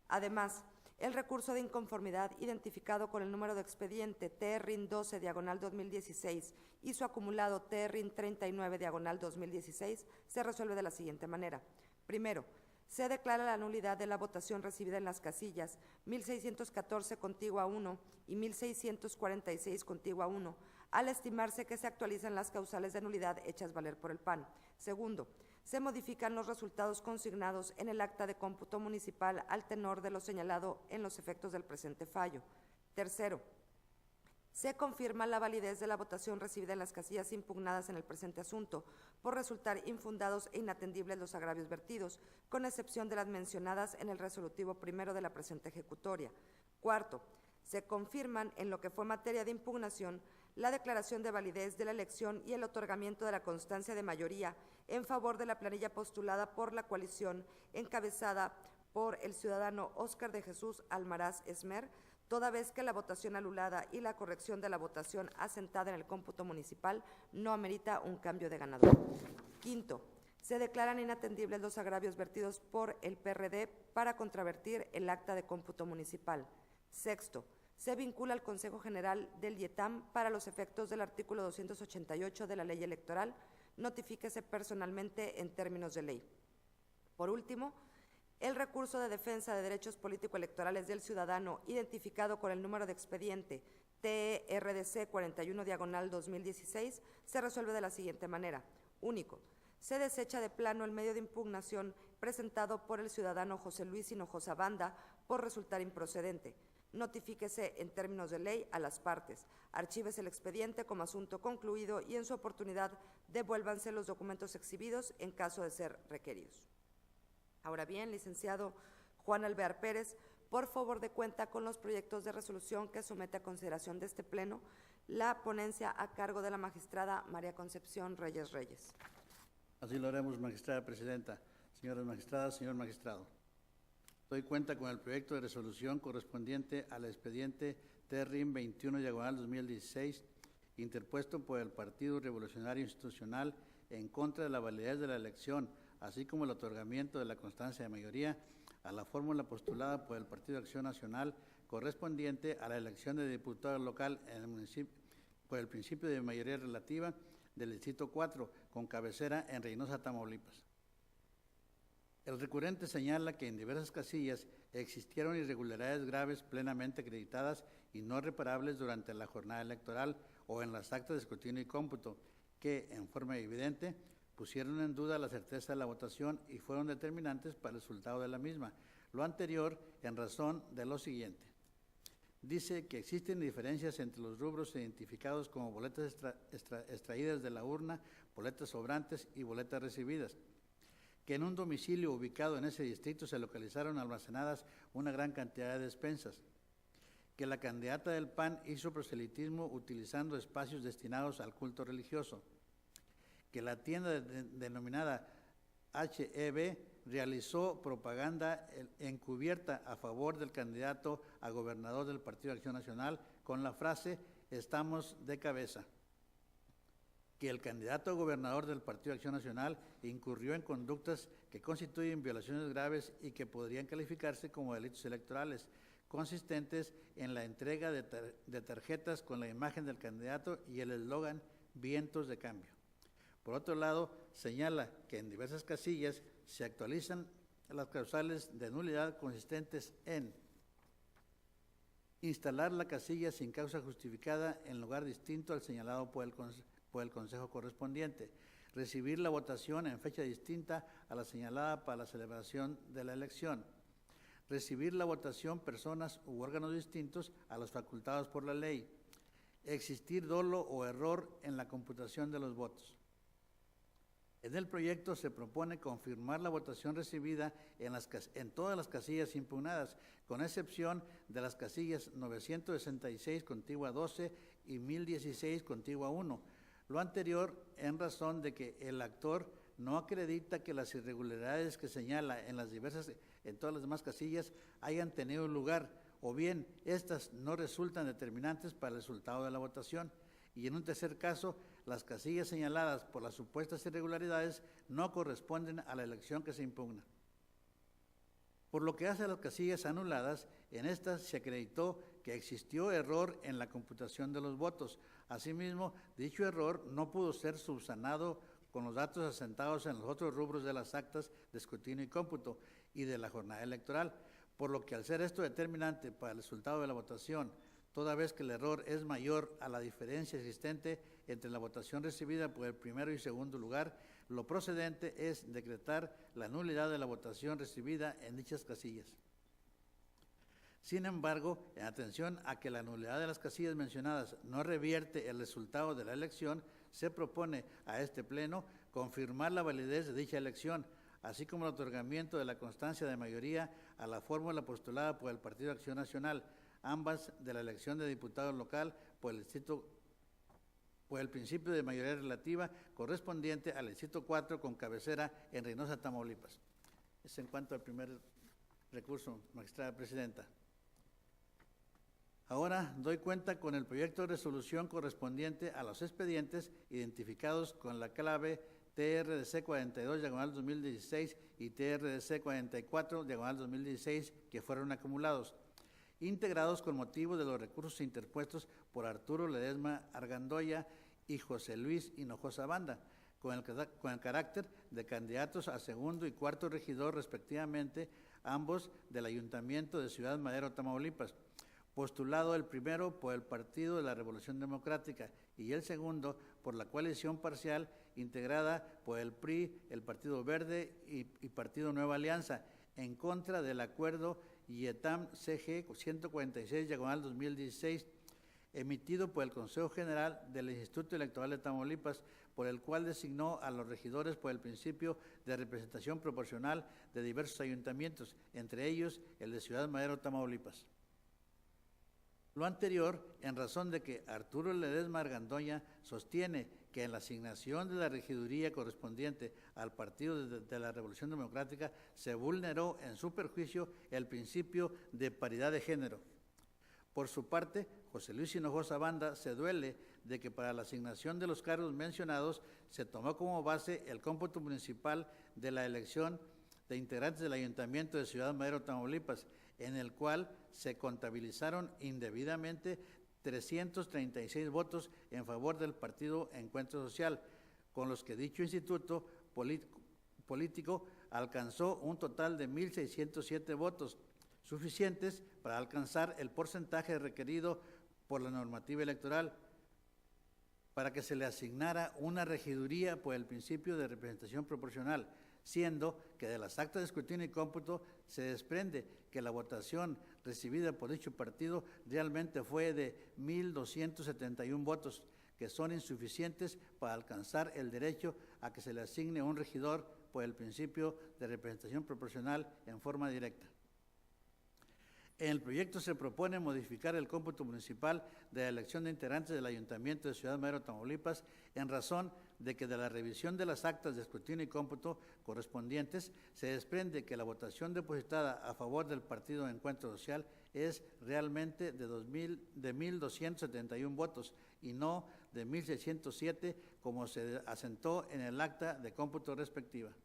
Además, el recurso de inconformidad identificado con el número de expediente TRIN 12/2016 y su acumulado TRIN 39/2016 se resuelve de la siguiente manera. Primero, se declara la nulidad de la votación recibida en las casillas 1614 contigua 1 y 1646 contigua 1, al estimarse que se actualizan las causales de nulidad hechas valer por el PAN. Segundo, se modifican los resultados consignados en el acta de cómputo municipal al tenor de lo señalado en los efectos del presente fallo. Tercero, Se confirma la validez de la votación recibida en las casillas impugnadas en el presente asunto, por resultar infundados e inatendibles los agravios vertidos, con excepción de las mencionadas en el resolutivo primero de la presente ejecutoria. Cuarto, se confirman en lo que fue materia de impugnación la declaración de validez de la elección y el otorgamiento de la constancia de mayoría en favor de la planilla postulada por la coalición encabezada por el ciudadano Óscar de Jesús Almaraz Esmer, toda vez que la votación anulada y la corrección de la votación asentada en el cómputo municipal no amerita un cambio de ganador. Quinto, se declaran inatendibles los agravios vertidos por el PRD para contravertir el acta de cómputo municipal. Sexto, se vincula al Consejo General del IETAM para los efectos del artículo 288 de la Ley Electoral, notifíquese personalmente en términos de ley. Por último, el recurso de defensa de derechos político-electorales del ciudadano, identificado con el número de expediente TRDC 41/2016, se resuelve de la siguiente manera. Único, se desecha de plano el medio de impugnación presentado por el ciudadano José Luis Hinojosa Banda por resultar improcedente. Notifíquese en términos de ley a las partes, archívese el expediente como asunto concluido y en su oportunidad devuélvanse los documentos exhibidos en caso de ser requeridos. Ahora bien, licenciado Juan Alvear Pérez, por favor de cuenta con los proyectos de resolución que somete a consideración de este Pleno la ponencia a cargo de la magistrada María Concepción Reyes Reyes. Así lo haremos, magistrada presidenta. Señoras magistradas, señor magistrado. Doy cuenta con el proyecto de resolución correspondiente al expediente TRIM 21/2016, interpuesto por el Partido Revolucionario Institucional en contra de la validez de la elección, así como el otorgamiento de la constancia de mayoría a la fórmula postulada por el Partido de Acción Nacional correspondiente a la elección de diputado local en el municipio por el principio de mayoría relativa del Distrito 4, con cabecera en Reynosa, Tamaulipas. El recurrente señala que en diversas casillas existieron irregularidades graves plenamente acreditadas y no reparables durante la jornada electoral o en las actas de escrutinio y cómputo, que, en forma evidente, pusieron en duda la certeza de la votación y fueron determinantes para el resultado de la misma. Lo anterior en razón de lo siguiente. Dice que existen diferencias entre los rubros identificados como boletas extraídas de la urna, boletas sobrantes y boletas recibidas, que en un domicilio ubicado en ese distrito se localizaron almacenadas una gran cantidad de despensas, que la candidata del PAN hizo proselitismo utilizando espacios destinados al culto religioso, que la tienda denominada HEB realizó propaganda encubierta a favor del candidato a gobernador del Partido de Acción Nacional con la frase «estamos de cabeza», que el candidato a gobernador del Partido de Acción Nacional incurrió en conductas que constituyen violaciones graves y que podrían calificarse como delitos electorales, consistentes en la entrega de tarjetas con la imagen del candidato y el eslogan «Vientos de cambio». Por otro lado, señala que en diversas casillas se actualizan las causales de nulidad consistentes en instalar la casilla sin causa justificada en lugar distinto al señalado por el Consejo correspondiente, recibir la votación en fecha distinta a la señalada para la celebración de la elección, recibir la votación personas u órganos distintos a los facultados por la ley, existir dolo o error en la computación de los votos. En el proyecto se propone confirmar la votación recibida en todas las casillas impugnadas, con excepción de las casillas 966 contigua 12 y 1016 contigua 1. Lo anterior en razón de que el actor no acredita que las irregularidades que señala en todas las demás casillas hayan tenido lugar, o bien estas no resultan determinantes para el resultado de la votación. Y en un tercer caso, las casillas señaladas por las supuestas irregularidades no corresponden a la elección que se impugna. Por lo que hace a las casillas anuladas, en estas se acreditó que existió error en la computación de los votos. Asimismo, dicho error no pudo ser subsanado con los datos asentados en los otros rubros de las actas de escrutinio y cómputo y de la jornada electoral, por lo que al ser esto determinante para el resultado de la votación, toda vez que el error es mayor a la diferencia existente entre la votación recibida por el primero y segundo lugar, lo procedente es decretar la nulidad de la votación recibida en dichas casillas. Sin embargo, en atención a que la nulidad de las casillas mencionadas no revierte el resultado de la elección, se propone a este Pleno confirmar la validez de dicha elección, así como el otorgamiento de la constancia de mayoría a la fórmula postulada por el Partido Acción Nacional, ambas de la elección de diputado local por el principio de mayoría relativa correspondiente al Distrito 4 con cabecera en Reynosa, Tamaulipas. Es en cuanto al primer recurso, magistrada presidenta. Ahora doy cuenta con el proyecto de resolución correspondiente a los expedientes identificados con la clave TRDC 42/2016 y TRDC 44/2016 que fueron acumulados, integrados con motivo de los recursos interpuestos por Arturo Ledesma Argandoya y José Luis Hinojosa Banda, con el carácter de candidatos a segundo y cuarto regidor respectivamente, ambos del Ayuntamiento de Ciudad Madero, Tamaulipas, postulado el primero por el Partido de la Revolución Democrática y el segundo por la coalición parcial integrada por el PRI, el Partido Verde y Partido Nueva Alianza, en contra del acuerdo IETAM-CG 146/2016, emitido por el Consejo General del Instituto Electoral de Tamaulipas, por el cual designó a los regidores por el principio de representación proporcional de diversos ayuntamientos, entre ellos el de Ciudad Madero, Tamaulipas. Lo anterior, en razón de que Arturo Ledesma Argandoña sostiene que en la asignación de la regiduría correspondiente al Partido de la Revolución Democrática se vulneró en su perjuicio el principio de paridad de género. Por su parte, José Luis Hinojosa Banda se duele de que para la asignación de los cargos mencionados se tomó como base el cómputo municipal de la elección de integrantes del Ayuntamiento de Ciudad Madero, Tamaulipas, en el cual se contabilizaron indebidamente 336 votos en favor del Partido Encuentro Social, con los que dicho instituto político alcanzó un total de 1,607 votos, suficientes para alcanzar el porcentaje requerido por la normativa electoral para que se le asignara una regiduría por el principio de representación proporcional, siendo que de las actas de escrutinio y cómputo se desprende que la votación recibida por dicho partido realmente fue de 1,271 votos, que son insuficientes para alcanzar el derecho a que se le asigne un regidor por el principio de representación proporcional en forma directa. En el proyecto se propone modificar el cómputo municipal de la elección de integrantes del Ayuntamiento de Ciudad Madero, Tamaulipas, en razón de que de la revisión de las actas de escrutinio y cómputo correspondientes se desprende que la votación depositada a favor del Partido Encuentro Social es realmente de 1,271 votos y no de 1,607 como se asentó en el acta de cómputo respectiva.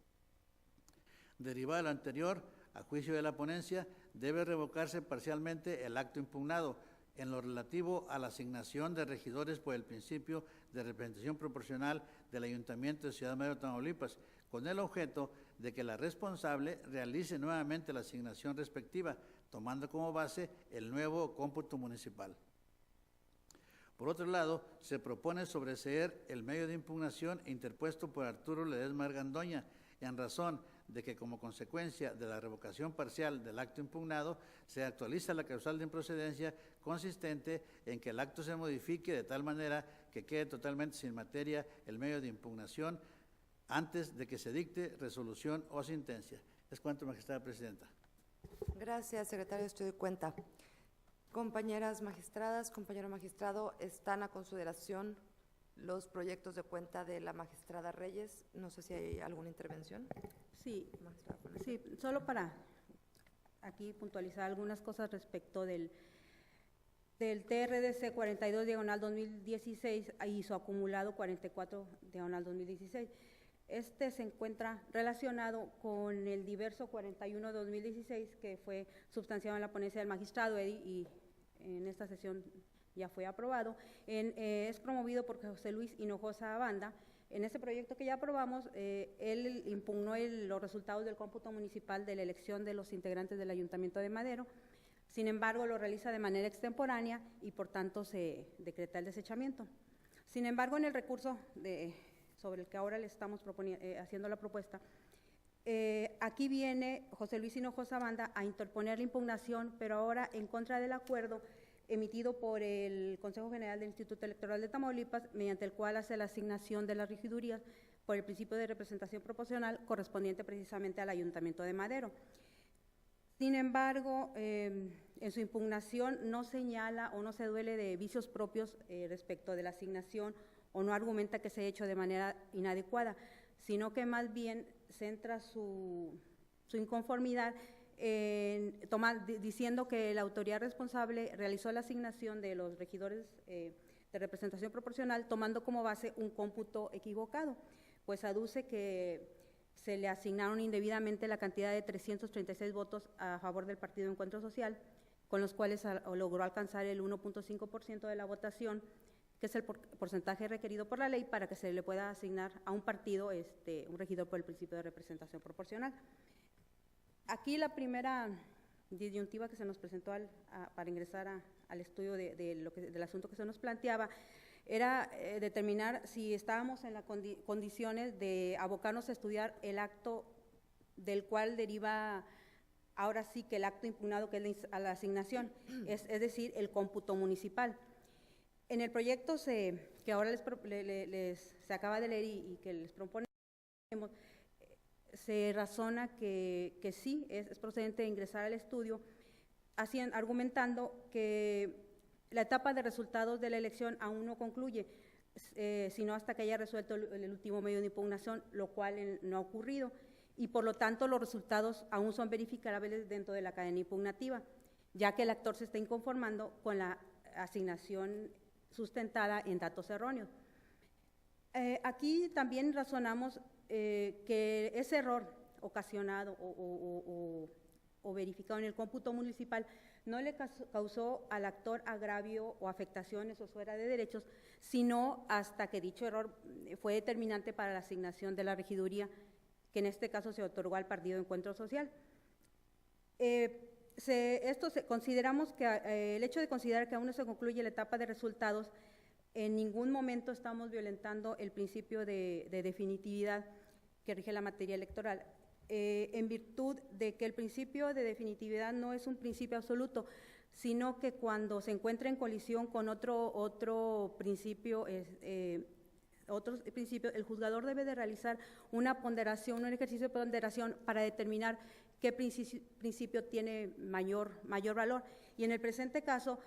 Derivado de lo anterior, a juicio de la ponencia, debe revocarse parcialmente el acto impugnado en lo relativo a la asignación de regidores por el principio de representación proporcional del Ayuntamiento de Ciudad Madero, Tamaulipas, con el objeto de que la responsable realice nuevamente la asignación respectiva, tomando como base el nuevo cómputo municipal. Por otro lado, se propone sobreseer el medio de impugnación interpuesto por Arturo Ledesma Argandoña, en razón de que como consecuencia de la revocación parcial del acto impugnado, se actualiza la causal de improcedencia consistente en que el acto se modifique de tal manera que quede totalmente sin materia el medio de impugnación antes de que se dicte resolución o sentencia. Es cuanto, magistrada presidenta. Gracias, secretario. Estoy de cuenta. Compañeras magistradas, compañero magistrado, están a consideración los proyectos de cuenta de la magistrada Reyes. No sé si hay alguna intervención. Sí, solo para aquí puntualizar algunas cosas respecto del TRDC 42/2016 y su acumulado 44/2016. Este se encuentra relacionado con el diverso 41/2016 que fue substanciado en la ponencia del magistrado y en esta sesión ya fue aprobado. Es promovido por José Luis Hinojosa Banda. En este proyecto que ya aprobamos, él impugnó los resultados del cómputo municipal de la elección de los integrantes del Ayuntamiento de Madero. Sin embargo, lo realiza de manera extemporánea y por tanto se decreta el desechamiento. Sin embargo, en el recurso sobre el que ahora le estamos haciendo la propuesta, Aquí viene José Luis Hinojosa Banda a interponer la impugnación, pero ahora en contra del acuerdo emitido por el Consejo General del Instituto Electoral de Tamaulipas, mediante el cual hace la asignación de las regidurías por el principio de representación proporcional correspondiente precisamente al Ayuntamiento de Madero. Sin embargo, en su impugnación no señala o no se duele de vicios propios respecto de la asignación o no argumenta que se ha hecho de manera inadecuada, sino que más bien centra su inconformidad diciendo que la autoridad responsable realizó la asignación de los regidores de representación proporcional tomando como base un cómputo equivocado, pues aduce que se le asignaron indebidamente la cantidad de 336 votos a favor del Partido Encuentro Social, con los cuales logró alcanzar el 1.5% de la votación, que es el porcentaje requerido por la ley para que se le pueda asignar a un partido un regidor por el principio de representación proporcional. Aquí la primera disyuntiva que se nos presentó para ingresar al estudio del asunto que se nos planteaba era determinar si estábamos en las condiciones de abocarnos a estudiar el acto del cual deriva ahora sí que el acto impugnado, que es la asignación, es decir, el cómputo municipal. En el proyecto que ahora se acaba de leer y que les proponemos, se razona que sí es procedente de ingresar al estudio, argumentando que la etapa de resultados de la elección aún no concluye, sino hasta que haya resuelto el último medio de impugnación, lo cual no ha ocurrido, y por lo tanto los resultados aún son verificables dentro de la cadena impugnativa, ya que el actor se está inconformando con la asignación sustentada en datos erróneos. Aquí también razonamos que ese error ocasionado o verificado en el cómputo municipal no le causó al actor agravio o afectaciones o fuera de derechos, sino hasta que dicho error fue determinante para la asignación de la regiduría, que en este caso se otorgó al Partido Encuentro Social. Consideramos que el hecho de considerar que aún no se concluye la etapa de resultados, en ningún momento estamos violentando el principio de definitividad que rige la materia electoral, en virtud de que el principio de definitividad no es un principio absoluto, sino que cuando se encuentra en colisión con otro principio, el juzgador debe de realizar una ponderación, un ejercicio de ponderación para determinar qué principio tiene mayor valor. Y en el presente caso,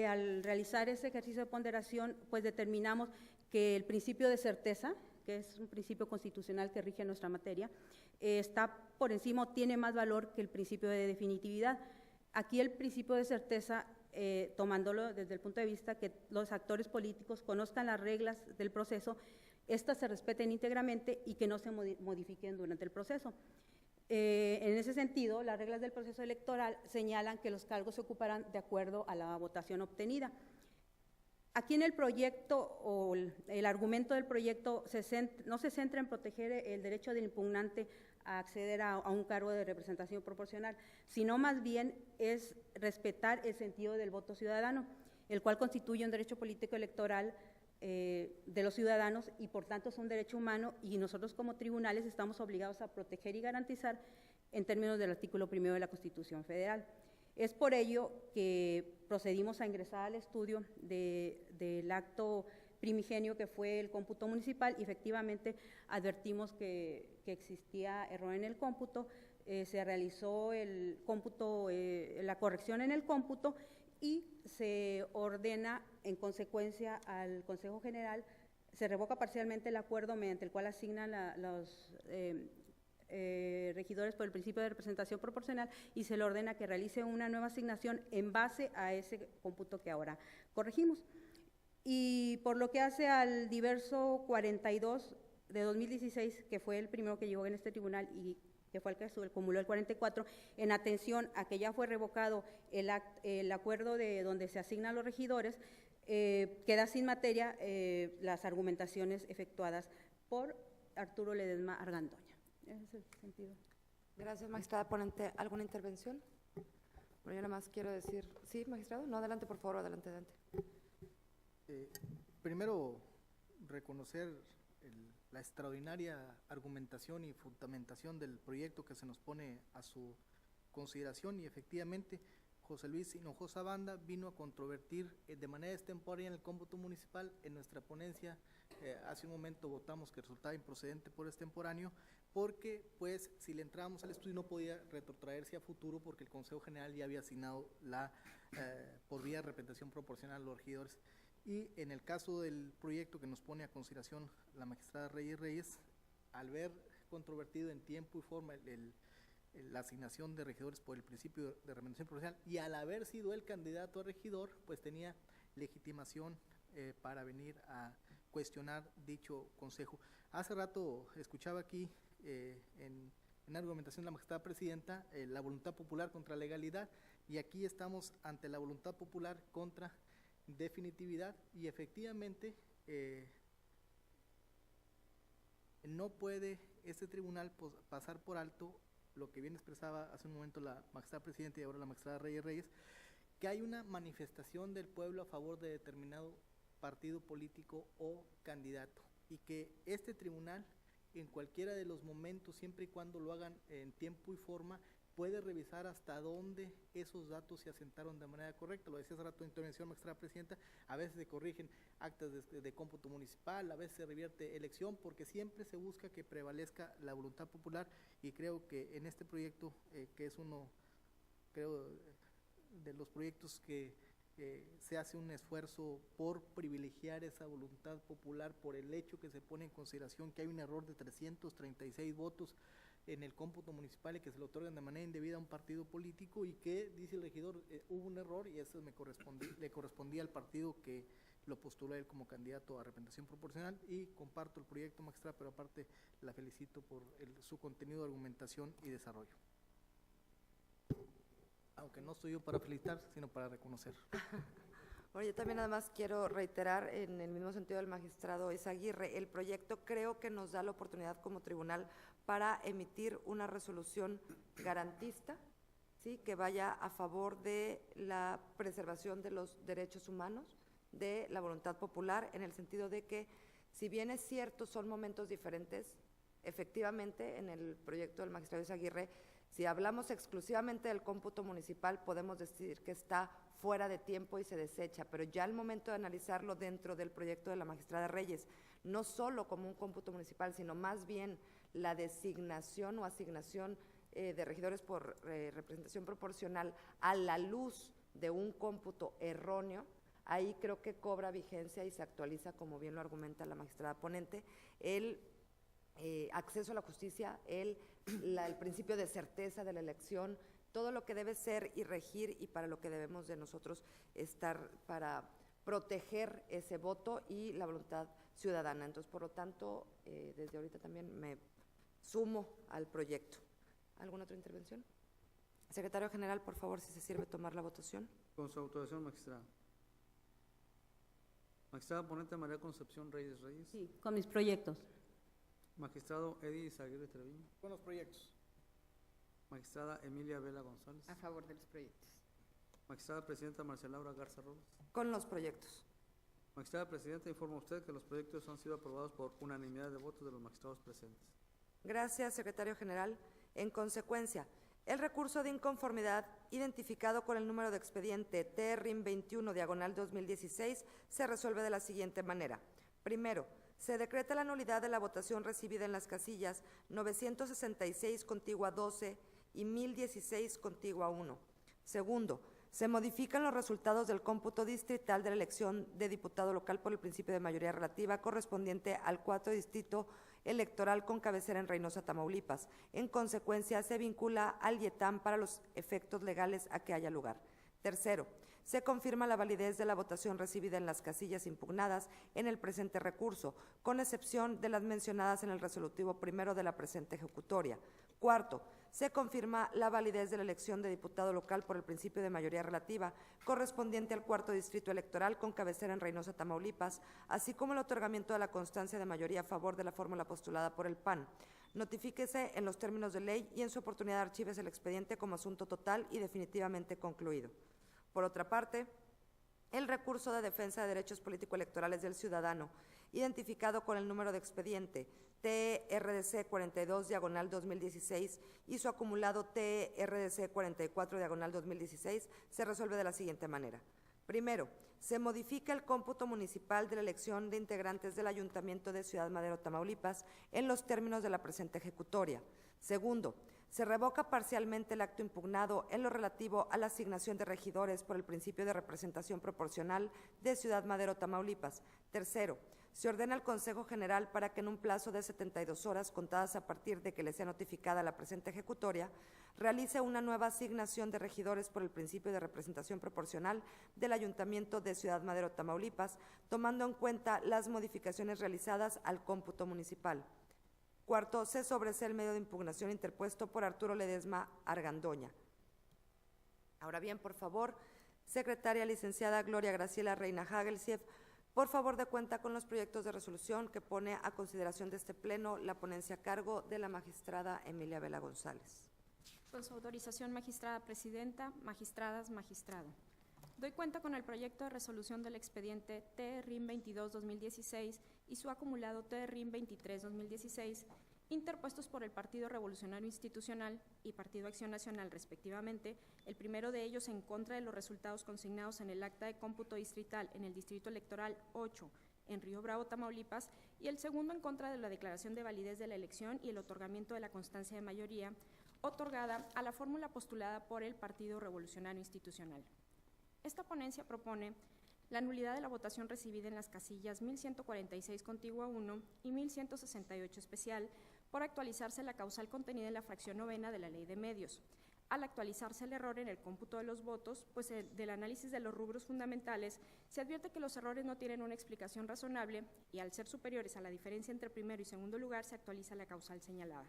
al realizar ese ejercicio de ponderación, pues determinamos que el principio de certeza, que es un principio constitucional que rige nuestra materia, está por encima o tiene más valor que el principio de definitividad. Aquí el principio de certeza, tomándolo desde el punto de vista que los actores políticos conozcan las reglas del proceso, éstas se respeten íntegramente y que no se modifiquen durante el proceso. En ese sentido, las reglas del proceso electoral señalan que los cargos se ocuparán de acuerdo a la votación obtenida. Aquí en el proyecto, o el argumento del proyecto, no se centra en proteger el derecho del impugnante a acceder a un cargo de representación proporcional, sino más bien es respetar el sentido del voto ciudadano, el cual constituye un derecho político electoral de los ciudadanos y por tanto es un derecho humano, y nosotros como tribunales estamos obligados a proteger y garantizar en términos del artículo 1 de la Constitución Federal. Es por ello que procedimos a ingresar al estudio del acto primigenio que fue el cómputo municipal, y efectivamente advertimos que existía error en el cómputo, se realizó el cómputo, la corrección en el cómputo, y se ordena en consecuencia al Consejo General, se revoca parcialmente el acuerdo mediante el cual asignan los regidores por el principio de representación proporcional, y se le ordena que realice una nueva asignación en base a ese cómputo que ahora corregimos. Y por lo que hace al diverso 42 de 2016, que fue el primero que llegó en este tribunal y que fue el que acumuló el 44, en atención a que ya fue revocado el acuerdo de donde se asignan los regidores, queda sin materia las argumentaciones efectuadas por Arturo Ledesma Argandoña. Ese es el sentido. Gracias, magistrada ponente. ¿Alguna intervención? Bueno, yo nada más quiero decir, ¿sí, magistrado? No, adelante, por favor, adelante. Primero, reconocer la extraordinaria argumentación y fundamentación del proyecto que se nos pone a su consideración, y efectivamente José Luis Hinojosa Banda vino a controvertir de manera extemporánea en el cómputo municipal. En nuestra ponencia hace un momento votamos que resultaba improcedente por extemporáneo, porque pues si le entrábamos al estudio no podía retrotraerse a futuro, porque el Consejo General ya había asignado por vía de representación proporcional a los regidores. Y en el caso del proyecto que nos pone a consideración la magistrada Reyes, al ver controvertido en tiempo y forma la asignación de regidores por el principio de representación proporcional, y al haber sido el candidato a regidor, pues tenía legitimación para venir a cuestionar dicho consejo. Hace rato escuchaba aquí en argumentación de la magistrada presidenta la voluntad popular contra legalidad, y aquí estamos ante la voluntad popular contra definitividad, y efectivamente no puede este tribunal pasar por alto lo que bien expresaba hace un momento la magistrada presidenta y ahora la magistrada Reyes, que hay una manifestación del pueblo a favor de determinado partido político o candidato, y que este tribunal en cualquiera de los momentos, siempre y cuando lo hagan en tiempo y forma, puede revisar hasta dónde esos datos se asentaron de manera correcta. Lo decía hace rato en intervención, magistrada presidenta, a veces se corrigen actas de cómputo municipal, a veces se revierte elección, porque siempre se busca que prevalezca la voluntad popular, y creo que en este proyecto, que es uno, creo, de los proyectos que se hace un esfuerzo por privilegiar esa voluntad popular, por el hecho que se pone en consideración que hay un error de 336 votos en el cómputo municipal y que se le otorgan de manera indebida a un partido político, y que, dice el regidor, hubo un error y eso le correspondía al partido que lo postuló a él como candidato a representación proporcional. Y comparto el proyecto, magistrada, pero aparte la felicito por su contenido de argumentación y desarrollo. Aunque no estoy yo para felicitar, sino para reconocer. Bueno, yo también además quiero reiterar, en el mismo sentido del magistrado Izaguirre, el proyecto creo que nos da la oportunidad como tribunal para emitir una resolución garantista, ¿sí?, que vaya a favor de la preservación de los derechos humanos, de la voluntad popular, en el sentido de que, si bien es cierto, son momentos diferentes, efectivamente, en el proyecto del magistrado Izaguirre, si hablamos exclusivamente del cómputo municipal, podemos decir que está fuera de tiempo y se desecha, pero ya al momento de analizarlo dentro del proyecto de la magistrada Reyes, no solo como un cómputo municipal, sino más bien la designación o asignación de regidores por representación proporcional a la luz de un cómputo erróneo, ahí creo que cobra vigencia y se actualiza, como bien lo argumenta la magistrada ponente, el acceso a la justicia, el principio de certeza de la elección, todo lo que debe ser y regir, y para lo que debemos de nosotros estar para proteger ese voto y la voluntad ciudadana. Entonces, por lo tanto, desde ahorita también me sumo al proyecto. ¿Alguna otra intervención? Secretario General, por favor, si se sirve tomar la votación. Con su autorización, magistrada. Magistrada ponente María Concepción Reyes. Sí, con mis proyectos. Magistrado Eddie Izaguirre Treviño. Con los proyectos. Magistrada Emilia Vela González. A favor de los proyectos. Magistrada presidenta Marcela Laura Garza Robles. Con los proyectos. Magistrada presidenta, informa usted que los proyectos han sido aprobados por unanimidad de votos de los magistrados presentes. Gracias, secretario general. En consecuencia, el recurso de inconformidad identificado con el número de expediente TRIM 21/2016 se resuelve de la siguiente manera. Primero, se decreta la nulidad de la votación recibida en las casillas 966 contigua 12 y 1016 contigua 1. Segundo, se modifican los resultados del cómputo distrital de la elección de diputado local por el principio de mayoría relativa correspondiente al 4 distrito electoral con cabecera en Reynosa, Tamaulipas. En consecuencia, se vincula al IETAM para los efectos legales a que haya lugar. Tercero, se confirma la validez de la votación recibida en las casillas impugnadas en el presente recurso, con excepción de las mencionadas en el resolutivo primero de la presente ejecutoria. Cuarto, se confirma la validez de la elección de diputado local por el principio de mayoría relativa, correspondiente al 4 distrito electoral con cabecera en Reynosa, Tamaulipas, así como el otorgamiento de la constancia de mayoría a favor de la fórmula postulada por el PAN. Notifíquese en los términos de ley y en su oportunidad archíves el expediente como asunto total y definitivamente concluido. Por otra parte, el recurso de defensa de derechos político-electorales del ciudadano identificado con el número de expediente TRDC 42/2016 y su acumulado TRDC 44/2016, se resuelve de la siguiente manera. Primero, se modifica el cómputo municipal de la elección de integrantes del Ayuntamiento de Ciudad Madero, Tamaulipas, en los términos de la presente ejecutoria. Segundo, se revoca parcialmente el acto impugnado en lo relativo a la asignación de regidores por el principio de representación proporcional de Ciudad Madero, Tamaulipas. Tercero, se ordena al Consejo General para que en un plazo de 72 horas contadas a partir de que le sea notificada la presente ejecutoria, realice una nueva asignación de regidores por el principio de representación proporcional del Ayuntamiento de Ciudad Madero, Tamaulipas, tomando en cuenta las modificaciones realizadas al cómputo municipal. Cuarto, se sobresee el medio de impugnación interpuesto por Arturo Ledesma Argandoña. Ahora bien, por favor, secretaria licenciada Gloria Graciela Reina Hagelsief, por favor de cuenta con los proyectos de resolución que pone a consideración de este Pleno la ponencia a cargo de la magistrada Emilia Vela González. Con su autorización, magistrada presidenta, magistradas, magistrado. Doy cuenta con el proyecto de resolución del expediente TRIM 22-2016 y su acumulado TRIM 23-2016, interpuestos por el Partido Revolucionario Institucional y Partido Acción Nacional, respectivamente, el primero de ellos en contra de los resultados consignados en el acta de cómputo distrital en el Distrito Electoral 8, en Río Bravo, Tamaulipas, y el segundo en contra de la declaración de validez de la elección y el otorgamiento de la constancia de mayoría, otorgada a la fórmula postulada por el Partido Revolucionario Institucional. Esta ponencia propone la nulidad de la votación recibida en las casillas 1146 contigua 1 y 1168 especial por actualizarse la causal contenida en la fracción novena de la Ley de Medios. Al actualizarse el error en el cómputo de los votos, pues del análisis de los rubros fundamentales, se advierte que los errores no tienen una explicación razonable y al ser superiores a la diferencia entre primero y segundo lugar, se actualiza la causal señalada.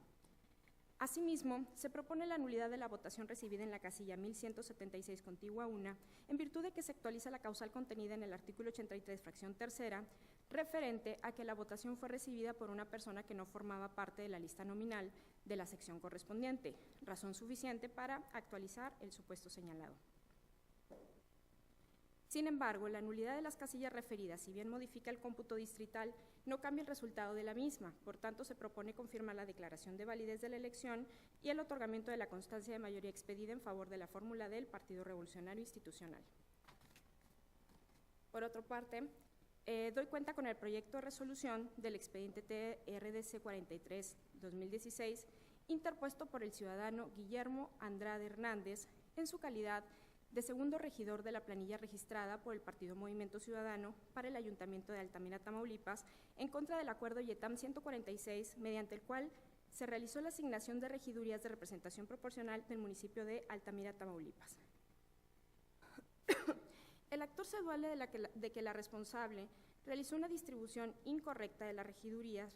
Asimismo, se propone la nulidad de la votación recibida en la casilla 1176 contigua 1, en virtud de que se actualiza la causal contenida en el artículo 83, fracción tercera, referente a que la votación fue recibida por una persona que no formaba parte de la lista nominal de la sección correspondiente, razón suficiente para actualizar el supuesto señalado. Sin embargo, la nulidad de las casillas referidas, si bien modifica el cómputo distrital, no cambia el resultado de la misma. Por tanto, se propone confirmar la declaración de validez de la elección y el otorgamiento de la constancia de mayoría expedida en favor de la fórmula del Partido Revolucionario Institucional. Por otra parte, doy cuenta con el proyecto de resolución del expediente TRDC 43-2016, interpuesto por el ciudadano Guillermo Andrade Hernández, en su calidad de segundo regidor de la planilla registrada por el Partido Movimiento Ciudadano para el Ayuntamiento de Altamira, Tamaulipas, en contra del acuerdo YETAM 146, mediante el cual se realizó la asignación de regidurías de representación proporcional del municipio de Altamira, Tamaulipas. El actor se duele de que la responsable realizó una distribución incorrecta de las regidurías,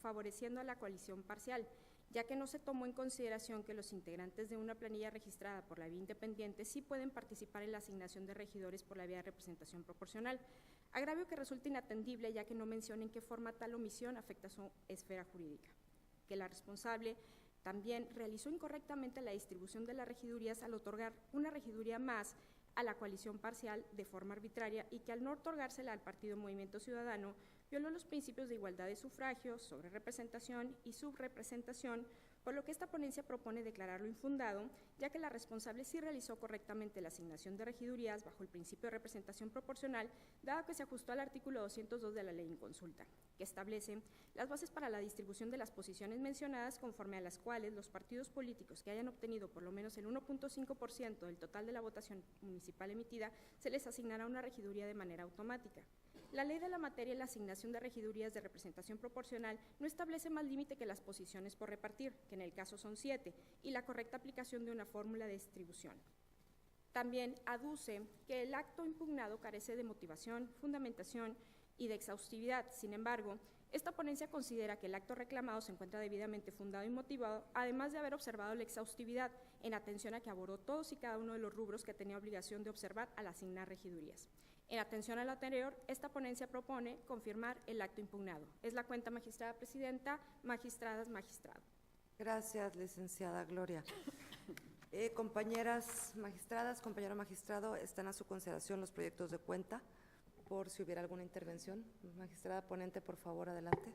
favoreciendo a la coalición parcial, ya que no se tomó en consideración que los integrantes de una planilla registrada por la vía independiente sí pueden participar en la asignación de regidores por la vía de representación proporcional, agravio que resulta inatendible ya que no menciona en qué forma tal omisión afecta su esfera jurídica. Que la responsable también realizó incorrectamente la distribución de las regidurías al otorgar una regiduría más a la coalición parcial de forma arbitraria y que al no otorgársela al Partido Movimiento Ciudadano violó los principios de igualdad de sufragio, sobre representación y subrepresentación, por lo que esta ponencia propone declararlo infundado, ya que la responsable sí realizó correctamente la asignación de regidurías bajo el principio de representación proporcional, dado que se ajustó al artículo 202 de la Ley en consulta, que establece las bases para la distribución de las posiciones mencionadas, conforme a las cuales los partidos políticos que hayan obtenido por lo menos el 1.5% del total de la votación municipal emitida, se les asignará una regiduría de manera automática. La ley de la materia y la asignación de regidurías de representación proporcional no establece más límite que las posiciones por repartir, que en el caso son 7, y la correcta aplicación de una fórmula de distribución. También aduce que el acto impugnado carece de motivación, fundamentación y de exhaustividad. Sin embargo, esta ponencia considera que el acto reclamado se encuentra debidamente fundado y motivado, además de haber observado la exhaustividad, en atención a que abordó todos y cada uno de los rubros que tenía obligación de observar al asignar regidurías. En atención a lo anterior, esta ponencia propone confirmar el acto impugnado. Es la cuenta, magistrada presidenta, magistradas, magistrado. Gracias, licenciada Gloria. Compañeras magistradas, compañero magistrado, están a su consideración los proyectos de cuenta. por si hubiera alguna intervención. Magistrada ponente, por favor, adelante.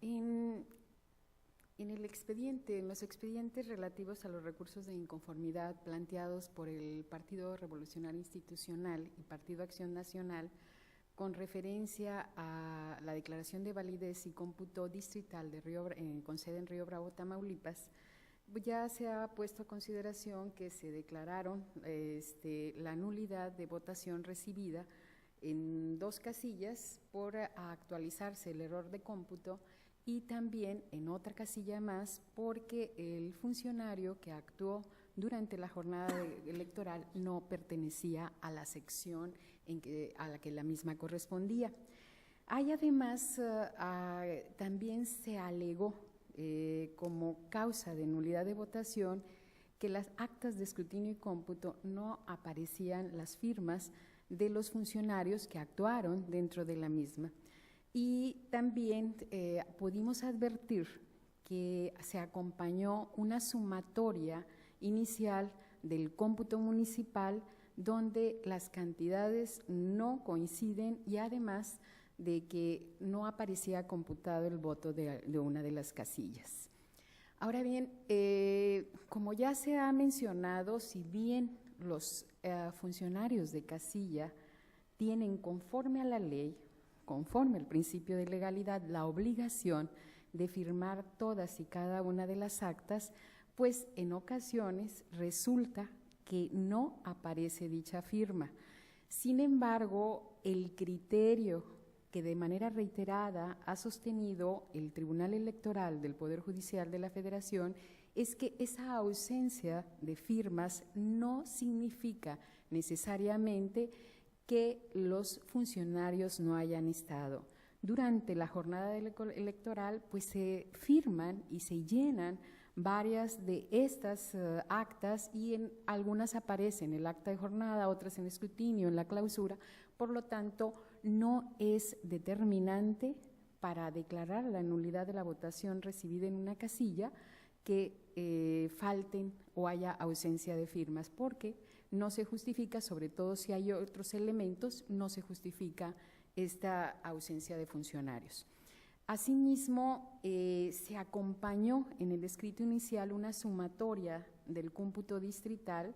En el expediente, en los expedientes relativos a los recursos de inconformidad planteados por el Partido Revolucionario Institucional y Partido Acción Nacional, con referencia a la declaración de validez y cómputo distrital de con sede en Río Bravo, Tamaulipas, ya se ha puesto a consideración que se declararon la nulidad de votación recibida en 2 casillas por actualizarse el error de cómputo y también en otra casilla más porque el funcionario que actuó durante la jornada electoral no pertenecía a la sección a la que la misma correspondía. Hay además, también se alegó como causa de nulidad de votación que las actas de escrutinio y cómputo no aparecían las firmas de los funcionarios que actuaron dentro de la misma. Y también pudimos advertir que se acompañó una sumatoria inicial del cómputo municipal donde las cantidades no coinciden y además de que no aparecía computado el voto de una de las casillas. Ahora bien, como ya se ha mencionado, si bien los funcionarios de casilla tienen conforme a la ley, conforme al principio de legalidad, la obligación de firmar todas y cada una de las actas, pues en ocasiones resulta que no aparece dicha firma. Sin embargo, el criterio que de manera reiterada ha sostenido el Tribunal Electoral del Poder Judicial de la Federación es que esa ausencia de firmas no significa necesariamente que los funcionarios no hayan estado. Durante la jornada electoral, pues se firman y se llenan varias de estas actas y en algunas aparecen en el acta de jornada, otras en escrutinio, en la clausura. Por lo tanto, no es determinante para declarar la nulidad de la votación recibida en una casilla que falten o haya ausencia de firmas, porque no se justifica, sobre todo si hay otros elementos, no se justifica esta ausencia de funcionarios. Asimismo, se acompañó en el escrito inicial una sumatoria del cómputo distrital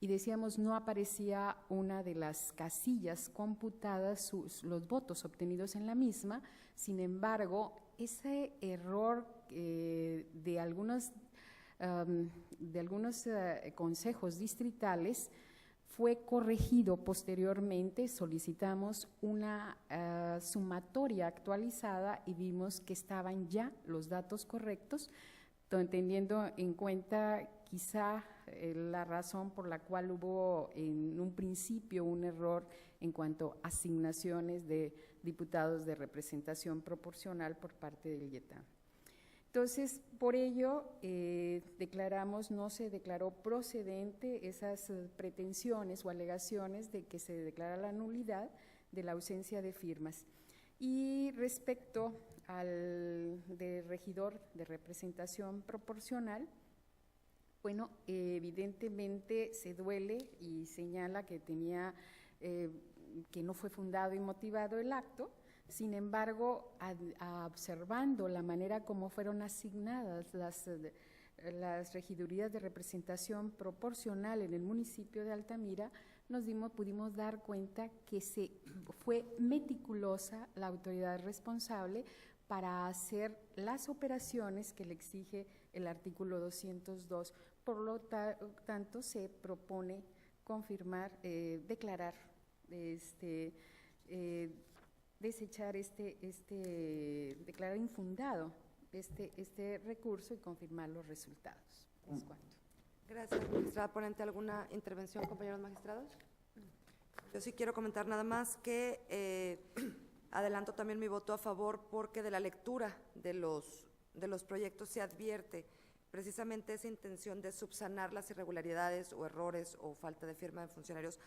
y decíamos no aparecía una de las casillas computadas, los votos obtenidos en la misma. Sin embargo, ese error de algunos consejos distritales fue corregido posteriormente. Solicitamos una sumatoria actualizada y vimos que estaban ya los datos correctos, teniendo en cuenta quizá la razón por la cual hubo en un principio un error en cuanto a asignaciones de diputados de representación proporcional por parte del IETAM. Entonces, por ello, no se declaró procedente esas pretensiones o alegaciones de que se declara la nulidad de la ausencia de firmas. Y respecto al de regidor de representación proporcional, bueno, evidentemente se duele y señala que que no fue fundado y motivado el acto. Sin embargo, observando la manera como fueron asignadas las regidurías de representación proporcional en el municipio de Altamira, pudimos dar cuenta que fue meticulosa la autoridad responsable para hacer las operaciones que le exige el artículo 202. Por lo tanto, se propone confirmar, declarar, desechar declarar infundado este recurso y confirmar los resultados. Es cuanto. Gracias, magistrada ponente. ¿Alguna intervención, compañeros magistrados? Yo sí quiero comentar nada más que adelanto también mi voto a favor porque de la lectura de los proyectos se advierte precisamente esa intención de subsanar las irregularidades o errores o falta de firma de funcionarios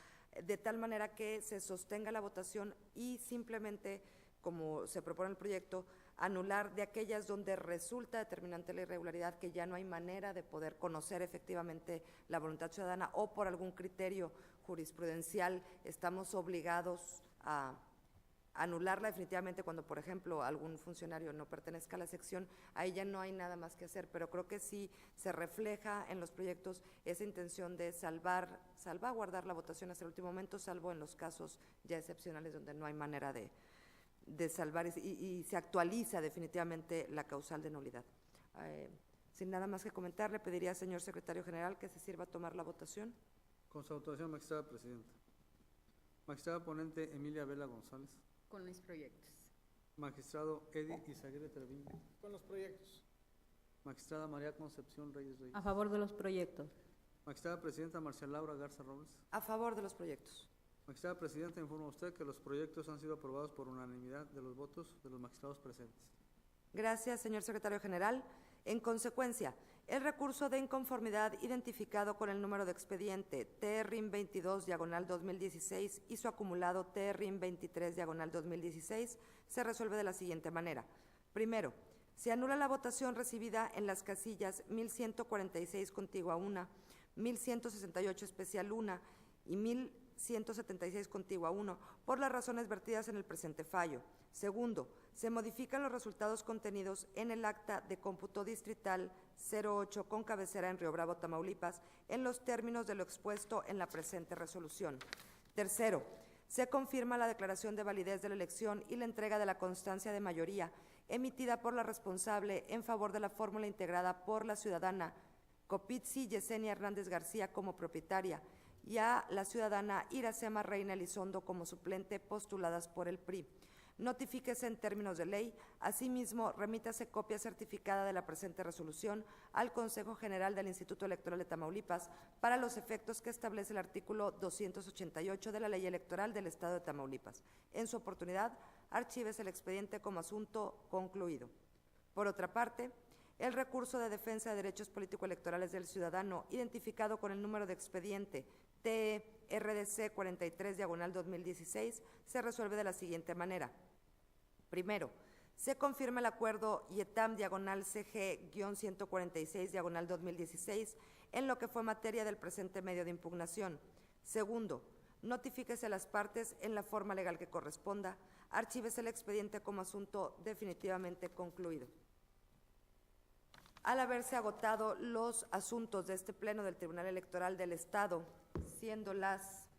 de tal manera que se sostenga la votación y simplemente, como se propone el proyecto, anular de aquellas donde resulta determinante la irregularidad, que ya no hay manera de poder conocer efectivamente la voluntad ciudadana o por algún criterio jurisprudencial estamos obligados a anularla definitivamente cuando, por ejemplo, algún funcionario no pertenezca a la sección, ahí ya no hay nada más que hacer, pero creo que sí se refleja en los proyectos esa intención de salvaguardar la votación hasta el último momento, salvo en los casos ya excepcionales donde no hay manera de salvar y se actualiza definitivamente la causal de nulidad. Sin nada más que comentar, le pediría al señor secretario general que se sirva a tomar la votación. Con su autorización, magistrada presidenta. Magistrada ponente Emilia Vela González. Con los proyectos. Magistrado Eddie Izaguirre Treviño. Con los proyectos. Magistrada María Concepción Reyes Reyes. A favor de los proyectos. Magistrada presidenta Marcia Laura Garza Robles. A favor de los proyectos. Magistrada presidenta, informa a usted que los proyectos han sido aprobados por unanimidad de los votos de los magistrados presentes. Gracias, señor secretario general. En consecuencia, el recurso de inconformidad identificado con el número de expediente TRIM 22/2016 y su acumulado TRIM 23/2016 se resuelve de la siguiente manera. Primero, se anula la votación recibida en las casillas 1146 contigua 1, 1168 especial 1 y 1176 contigua 1 por las razones vertidas en el presente fallo. Segundo, se modifican los resultados contenidos en el acta de cómputo distrital 08 con cabecera en Río Bravo, Tamaulipas, en los términos de lo expuesto en la presente resolución. Tercero, se confirma la declaración de validez de la elección y la entrega de la constancia de mayoría emitida por la responsable en favor de la fórmula integrada por la ciudadana Copitzi Yesenia Hernández García como propietaria y a la ciudadana Iracema Reina Elizondo como suplente postuladas por el PRI. Notifíquese en términos de ley. Asimismo, remítase copia certificada de la presente resolución al Consejo General del Instituto Electoral de Tamaulipas para los efectos que establece el artículo 288 de la Ley Electoral del Estado de Tamaulipas. En su oportunidad, archívese el expediente como asunto concluido. Por otra parte, el recurso de defensa de derechos político-electorales del ciudadano, identificado con el número de expediente TRDC 43/2016, se resuelve de la siguiente manera. Primero, se confirma el acuerdo IETAM-CG-146/2016 en lo que fue materia del presente medio de impugnación. Segundo, notifíquese a las partes en la forma legal que corresponda. Archívese el expediente como asunto definitivamente concluido. Al haberse agotado los asuntos de este Pleno del Tribunal Electoral del Estado, siendo las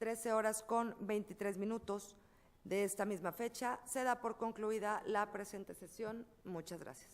13:23 de esta misma fecha, se da por concluida la presente sesión. Muchas gracias.